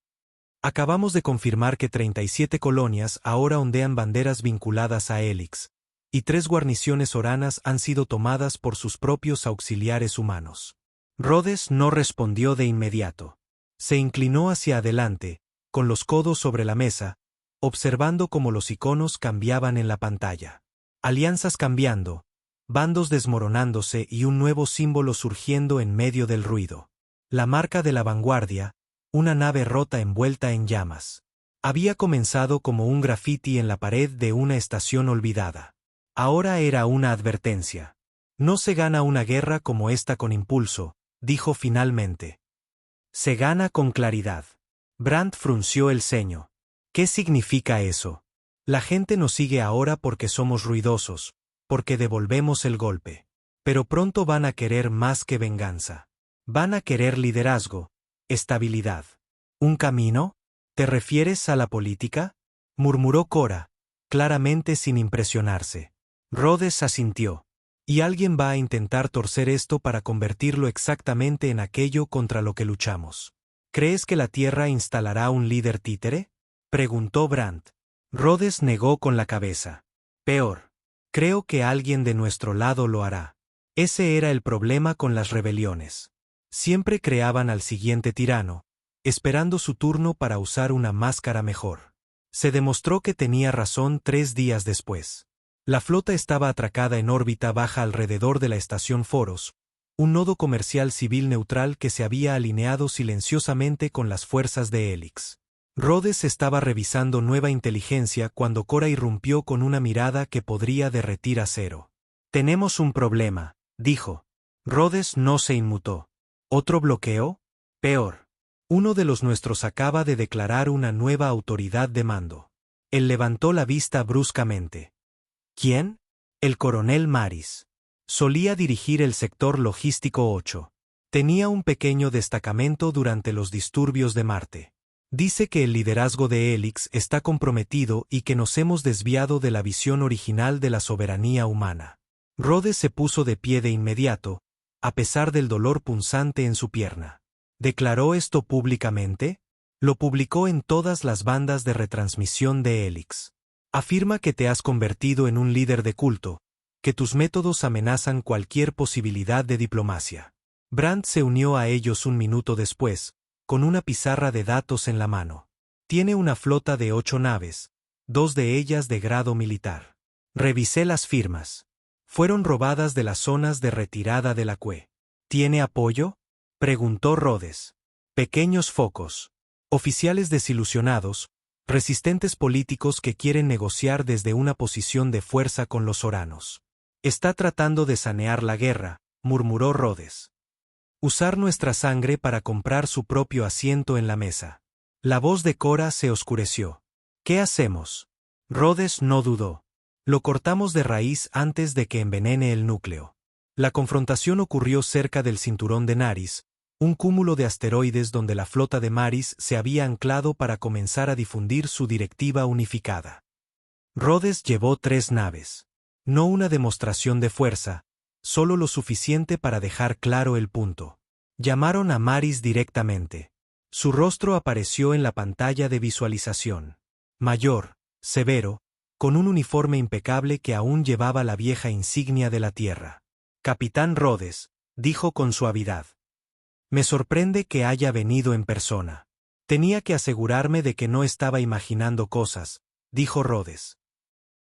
«Acabamos de confirmar que 37 colonias ahora ondean banderas vinculadas a Helix, y 3 guarniciones oranas han sido tomadas por sus propios auxiliares humanos. Rhodes no respondió de inmediato. Se inclinó hacia adelante, con los codos sobre la mesa, observando cómo los iconos cambiaban en la pantalla. Alianzas cambiando, bandos desmoronándose y un nuevo símbolo surgiendo en medio del ruido. La marca de la vanguardia, una nave rota envuelta en llamas. Había comenzado como un grafiti en la pared de una estación olvidada. Ahora era una advertencia. No se gana una guerra como esta con impulso, dijo finalmente. Se gana con claridad. Brandt frunció el ceño. ¿Qué significa eso? La gente nos sigue ahora porque somos ruidosos, porque devolvemos el golpe. Pero pronto van a querer más que venganza. Van a querer liderazgo, estabilidad. ¿Un camino? ¿Te refieres a la política? Murmuró Cora, claramente sin impresionarse. Rhodes asintió. Y alguien va a intentar torcer esto para convertirlo exactamente en aquello contra lo que luchamos. ¿Crees que la Tierra instalará un líder títere? Preguntó Brandt. Rhodes negó con la cabeza. Peor. Creo que alguien de nuestro lado lo hará. Ese era el problema con las rebeliones. Siempre creaban al siguiente tirano, esperando su turno para usar una máscara mejor. Se demostró que tenía razón 3 días después. La flota estaba atracada en órbita baja alrededor de la estación Foros, un nodo comercial civil neutral que se había alineado silenciosamente con las fuerzas de Helix. Rhodes estaba revisando nueva inteligencia cuando Cora irrumpió con una mirada que podría derretir acero. Tenemos un problema, dijo. Rhodes no se inmutó. ¿Otro bloqueo? Peor. Uno de los nuestros acaba de declarar una nueva autoridad de mando. Él levantó la vista bruscamente. ¿Quién? El coronel Maris. Solía dirigir el sector logístico 8. Tenía un pequeño destacamento durante los disturbios de Marte. Dice que el liderazgo de Helix está comprometido y que nos hemos desviado de la visión original de la soberanía humana. Rhodes se puso de pie de inmediato, a pesar del dolor punzante en su pierna. ¿Declaró esto públicamente? Lo publicó en todas las bandas de retransmisión de Helix. Afirma que te has convertido en un líder de culto, que tus métodos amenazan cualquier posibilidad de diplomacia. Brandt se unió a ellos un minuto después, con una pizarra de datos en la mano. Tiene una flota de 8 naves, 2 de ellas de grado militar. Revisé las firmas. Fueron robadas de las zonas de retirada de la CUE. ¿Tiene apoyo? Preguntó Rhodes. Pequeños focos. Oficiales desilusionados, resistentes políticos que quieren negociar desde una posición de fuerza con los oranos. Está tratando de sanear la guerra, murmuró Rhodes. Usar nuestra sangre para comprar su propio asiento en la mesa. La voz de Cora se oscureció. ¿Qué hacemos? Rhodes no dudó. Lo cortamos de raíz antes de que envenene el núcleo. La confrontación ocurrió cerca del cinturón de Naris, un cúmulo de asteroides donde la flota de Maris se había anclado para comenzar a difundir su directiva unificada. Rhodes llevó 3 naves. No una demostración de fuerza, solo lo suficiente para dejar claro el punto. Llamaron a Maris directamente. Su rostro apareció en la pantalla de visualización. Mayor, severo, con un uniforme impecable que aún llevaba la vieja insignia de la Tierra. Capitán Rhodes, dijo con suavidad. Me sorprende que haya venido en persona. Tenía que asegurarme de que no estaba imaginando cosas, dijo Rhodes.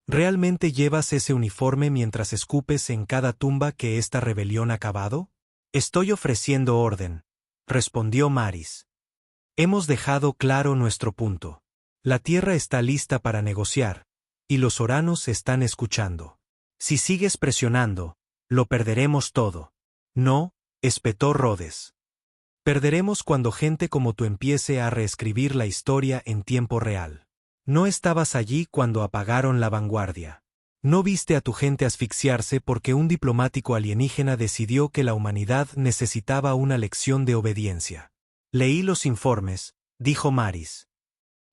¿Realmente llevas ese uniforme mientras escupes en cada tumba que esta rebelión ha cavado? Estoy ofreciendo orden, respondió Maris. Hemos dejado claro nuestro punto. La Tierra está lista para negociar, y los oranos están escuchando. Si sigues presionando, lo perderemos todo. No, espetó Rhodes. Perderemos cuando gente como tú empiece a reescribir la historia en tiempo real. No estabas allí cuando apagaron la vanguardia. No viste a tu gente asfixiarse porque un diplomático alienígena decidió que la humanidad necesitaba una lección de obediencia. Leí los informes, dijo Maris.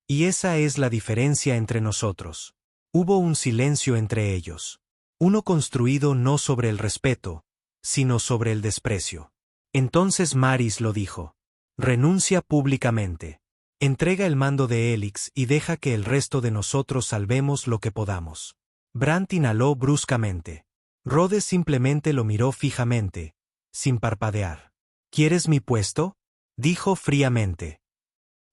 Y esa es la diferencia entre nosotros. Hubo un silencio entre ellos. Uno construido no sobre el respeto, sino sobre el desprecio. Entonces Maris lo dijo. Renuncia públicamente. Entrega el mando de Helix y deja que el resto de nosotros salvemos lo que podamos. Brandt inhaló bruscamente. Rhodes simplemente lo miró fijamente, sin parpadear. ¿Quieres mi puesto?, dijo fríamente.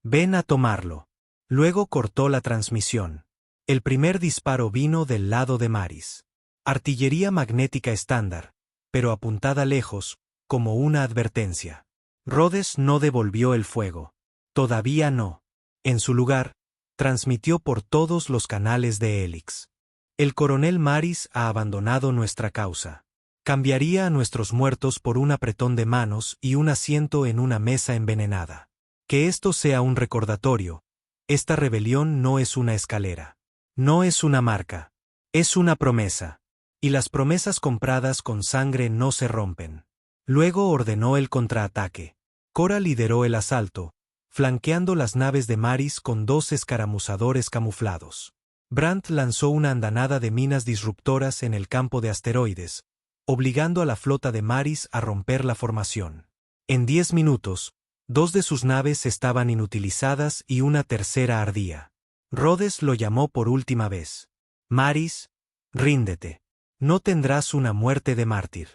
Ven a tomarlo. Luego cortó la transmisión. El primer disparo vino del lado de Maris. Artillería magnética estándar, pero apuntada lejos, como una advertencia. Rhodes no devolvió el fuego. Todavía no. En su lugar, transmitió por todos los canales de Helix. El coronel Maris ha abandonado nuestra causa. Cambiaría a nuestros muertos por un apretón de manos y un asiento en una mesa envenenada. Que esto sea un recordatorio. Esta rebelión no es una escalera. No es una marca. Es una promesa. Y las promesas compradas con sangre no se rompen. Luego ordenó el contraataque. Cora lideró el asalto, flanqueando las naves de Maris con 2 escaramuzadores camuflados. Brandt lanzó una andanada de minas disruptoras en el campo de asteroides, obligando a la flota de Maris a romper la formación. En 10 minutos, 2 de sus naves estaban inutilizadas y una tercera ardía. Rhodes lo llamó por última vez. Maris, ríndete. No tendrás una muerte de mártir.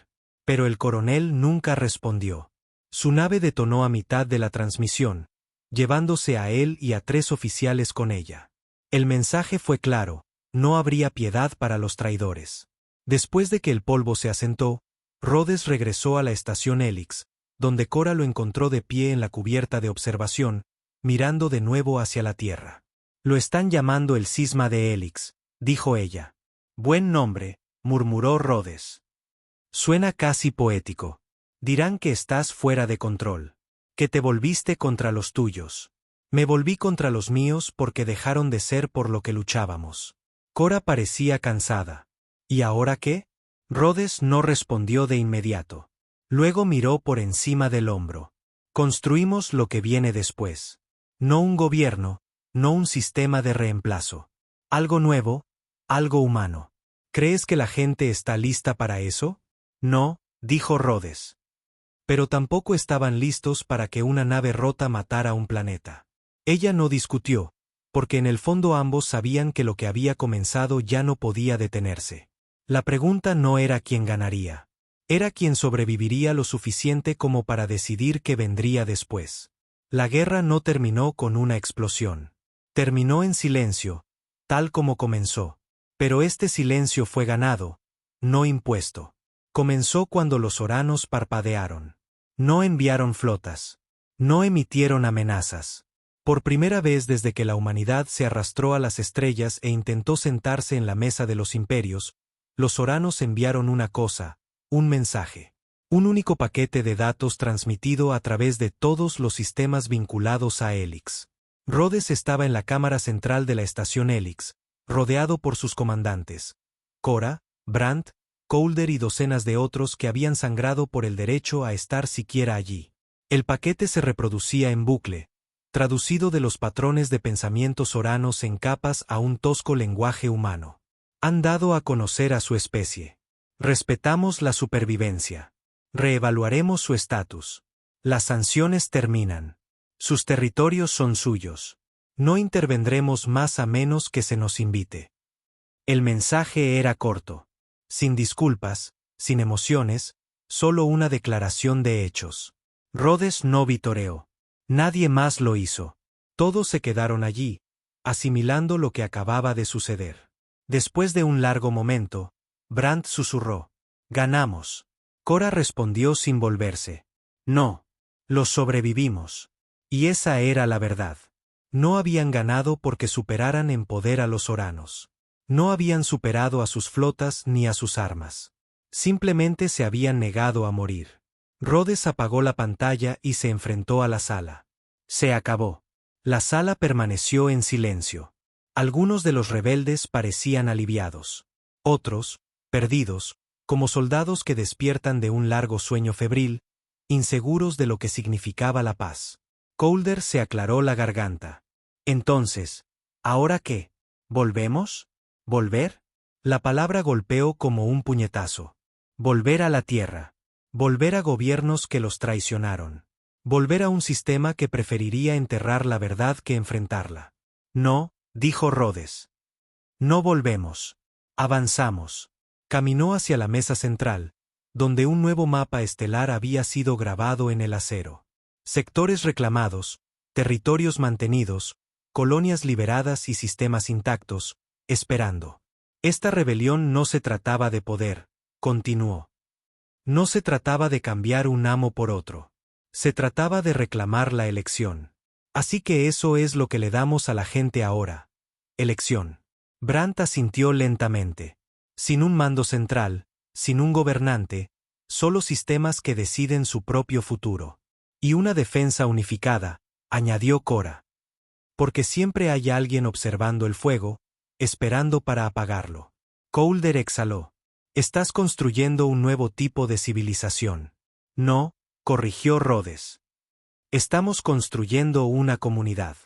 Pero el coronel nunca respondió. Su nave detonó a mitad de la transmisión, llevándose a él y a 3 oficiales con ella. El mensaje fue claro: no habría piedad para los traidores. Después de que el polvo se asentó, Rhodes regresó a la estación Helix, donde Cora lo encontró de pie en la cubierta de observación, mirando de nuevo hacia la Tierra. Lo están llamando el cisma de Helix, dijo ella. Buen nombre, murmuró Rhodes. Suena casi poético. Dirán que estás fuera de control. Que te volviste contra los tuyos. Me volví contra los míos porque dejaron de ser por lo que luchábamos. Cora parecía cansada. ¿Y ahora qué? Rhodes no respondió de inmediato. Luego miró por encima del hombro. Construimos lo que viene después. No un gobierno, no un sistema de reemplazo. Algo nuevo, algo humano. ¿Crees que la gente está lista para eso? No, dijo Rhodes. Pero tampoco estaban listos para que una nave rota matara un planeta. Ella no discutió, porque en el fondo ambos sabían que lo que había comenzado ya no podía detenerse. La pregunta no era quién ganaría. Era quién sobreviviría lo suficiente como para decidir qué vendría después. La guerra no terminó con una explosión. Terminó en silencio, tal como comenzó. Pero este silencio fue ganado, no impuesto. Comenzó cuando los oranos parpadearon. No enviaron flotas. No emitieron amenazas. Por primera vez desde que la humanidad se arrastró a las estrellas e intentó sentarse en la mesa de los imperios, los oranos enviaron una cosa, un mensaje. Un único paquete de datos transmitido a través de todos los sistemas vinculados a Helix. Rhodes estaba en la cámara central de la estación Helix, rodeado por sus comandantes. Cora, Brandt, Coulder y docenas de otros que habían sangrado por el derecho a estar siquiera allí. El paquete se reproducía en bucle, traducido de los patrones de pensamientos oranos en capas a un tosco lenguaje humano. Han dado a conocer a su especie. Respetamos la supervivencia. Reevaluaremos su estatus. Las sanciones terminan. Sus territorios son suyos. No intervendremos más a menos que se nos invite. El mensaje era corto. Sin disculpas, sin emociones, solo una declaración de hechos. Rhodes no vitoreó. Nadie más lo hizo. Todos se quedaron allí, asimilando lo que acababa de suceder. Después de un largo momento, Brandt susurró: «Ganamos». Cora respondió sin volverse: «No. Los sobrevivimos». Y esa era la verdad. No habían ganado porque superaran en poder a los oranos. No habían superado a sus flotas ni a sus armas. Simplemente se habían negado a morir. Rhodes apagó la pantalla y se enfrentó a la sala. Se acabó. La sala permaneció en silencio. Algunos de los rebeldes parecían aliviados. Otros, perdidos, como soldados que despiertan de un largo sueño febril, inseguros de lo que significaba la paz. Coulder se aclaró la garganta. Entonces, ¿ahora qué? ¿Volvemos? ¿Volver? La palabra golpeó como un puñetazo. Volver a la Tierra. Volver a gobiernos que los traicionaron. Volver a un sistema que preferiría enterrar la verdad que enfrentarla. No, dijo Rhodes. No volvemos. Avanzamos. Caminó hacia la mesa central, donde un nuevo mapa estelar había sido grabado en el acero. Sectores reclamados, territorios mantenidos, colonias liberadas y sistemas intactos, esperando. Esta rebelión no se trataba de poder, continuó. No se trataba de cambiar un amo por otro. Se trataba de reclamar la elección. Así que eso es lo que le damos a la gente ahora. Elección. Brandt asintió lentamente. Sin un mando central, sin un gobernante, solo sistemas que deciden su propio futuro. Y una defensa unificada, añadió Cora. Porque siempre hay alguien observando el fuego, esperando para apagarlo. Colder exhaló. Estás construyendo un nuevo tipo de civilización. No, corrigió Rhodes. Estamos construyendo una comunidad.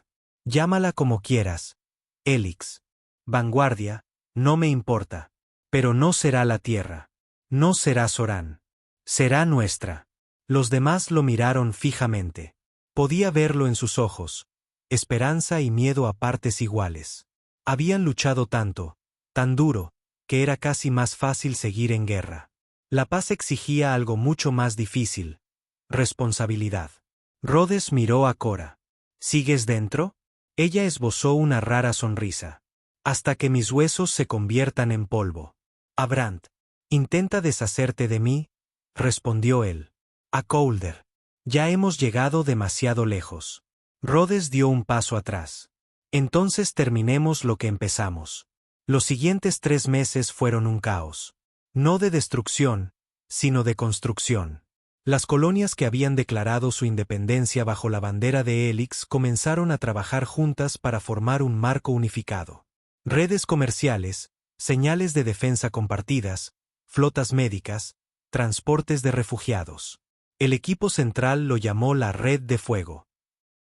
Llámala como quieras. Helix. Vanguardia, no me importa. Pero no será la Tierra. No será Soran. Será nuestra. Los demás lo miraron fijamente. Podía verlo en sus ojos. Esperanza y miedo a partes iguales. Habían luchado tanto, tan duro, que era casi más fácil seguir en guerra. La paz exigía algo mucho más difícil. Responsabilidad. Rhodes miró a Cora. ¿Sigues dentro? Ella esbozó una rara sonrisa. Hasta que mis huesos se conviertan en polvo. A Brandt. Intenta deshacerte de mí, respondió él. A Colder. Ya hemos llegado demasiado lejos. Rhodes dio un paso atrás. Entonces terminemos lo que empezamos. Los siguientes 3 meses fueron un caos. No de destrucción, sino de construcción. Las colonias que habían declarado su independencia bajo la bandera de Helix comenzaron a trabajar juntas para formar un marco unificado. Redes comerciales, señales de defensa compartidas, flotas médicas, transportes de refugiados. El equipo central lo llamó la Red de Fuego.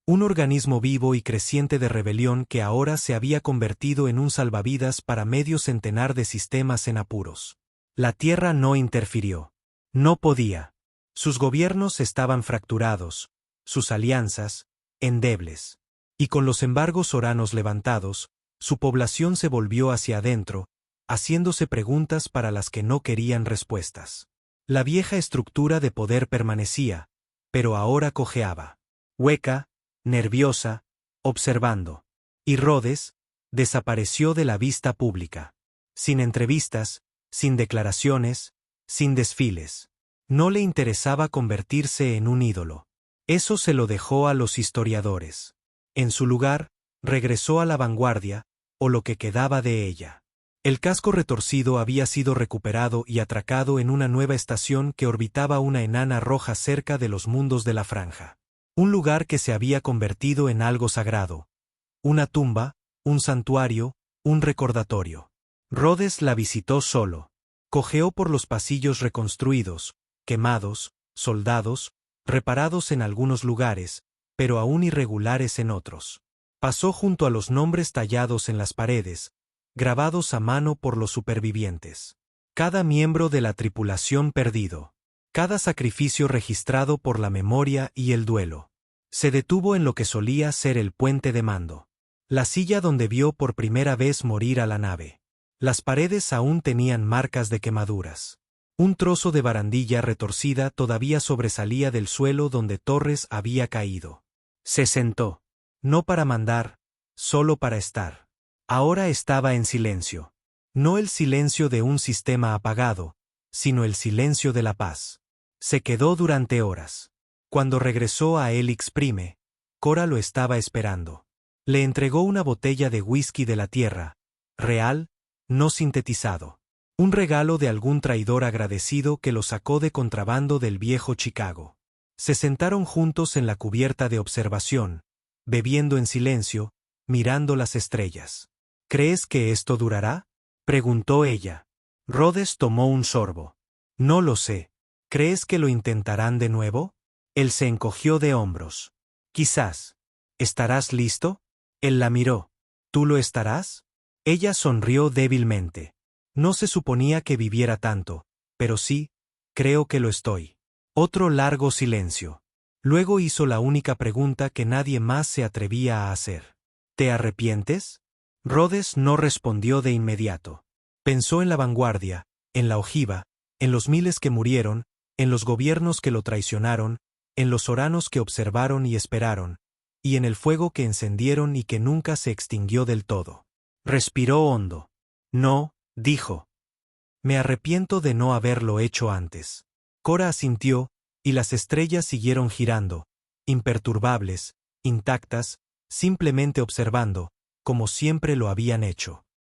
Un organismo vivo y creciente de rebelión que ahora se había convertido en un salvavidas para medio centenar de sistemas en apuros. La Tierra no interfirió. No podía. Sus gobiernos estaban fracturados, sus alianzas, endebles. Y con los embargos soranos levantados, su población se volvió hacia adentro, haciéndose preguntas para las que no querían respuestas. La vieja estructura de poder permanecía, pero ahora cojeaba. Hueca, nerviosa, observando. Y Rhodes desapareció de la vista pública. Sin entrevistas, sin declaraciones, sin desfiles. No le interesaba convertirse en un ídolo. Eso se lo dejó a los historiadores. En su lugar, regresó a la vanguardia, o lo que quedaba de ella. El casco retorcido había sido recuperado y atracado en una nueva estación que orbitaba una enana roja cerca de los mundos de la franja. Un lugar que se había convertido en algo sagrado. Una tumba, un santuario, un recordatorio. Rhodes la visitó solo. Cojeó por los pasillos reconstruidos, quemados, soldados, reparados en algunos lugares, pero aún irregulares en otros. Pasó junto a los nombres tallados en las paredes, grabados a mano por los supervivientes. Cada miembro de la tripulación perdido. Cada sacrificio registrado por la memoria y el duelo. Se detuvo en lo que solía ser el puente de mando. La silla donde vio por primera vez morir a la nave. Las paredes aún tenían marcas de quemaduras. Un trozo de barandilla retorcida todavía sobresalía del suelo donde Torres había caído. Se sentó. No para mandar, solo para estar. Ahora estaba en silencio. No el silencio de un sistema apagado, sino el silencio de la paz. Se quedó durante horas. Cuando regresó a Helix Prime, Cora lo estaba esperando. Le entregó una botella de whisky de la tierra, real, no sintetizado. Un regalo de algún traidor agradecido que lo sacó de contrabando del viejo Chicago. Se sentaron juntos en la cubierta de observación, bebiendo en silencio, mirando las estrellas. ¿Crees que esto durará?, preguntó ella. Rhodes tomó un sorbo. No lo sé. ¿Crees que lo intentarán de nuevo? Él se encogió de hombros. Quizás. ¿Estarás listo? Él la miró. ¿Tú lo estarás? Ella sonrió débilmente. No se suponía que viviera tanto, pero sí, creo que lo estoy. Otro largo silencio. Luego hizo la única pregunta que nadie más se atrevía a hacer. ¿Te arrepientes? Rhodes no respondió de inmediato. Pensó en la vanguardia, en la ojiva, en los miles que murieron, en los gobiernos que lo traicionaron, en los oranos que observaron y esperaron, y en el fuego que encendieron y que nunca se extinguió del todo. Respiró hondo. No, dijo. Me arrepiento de no haberlo hecho antes. Cora asintió, y las estrellas siguieron girando, imperturbables, intactas, simplemente observando, como siempre lo habían hecho.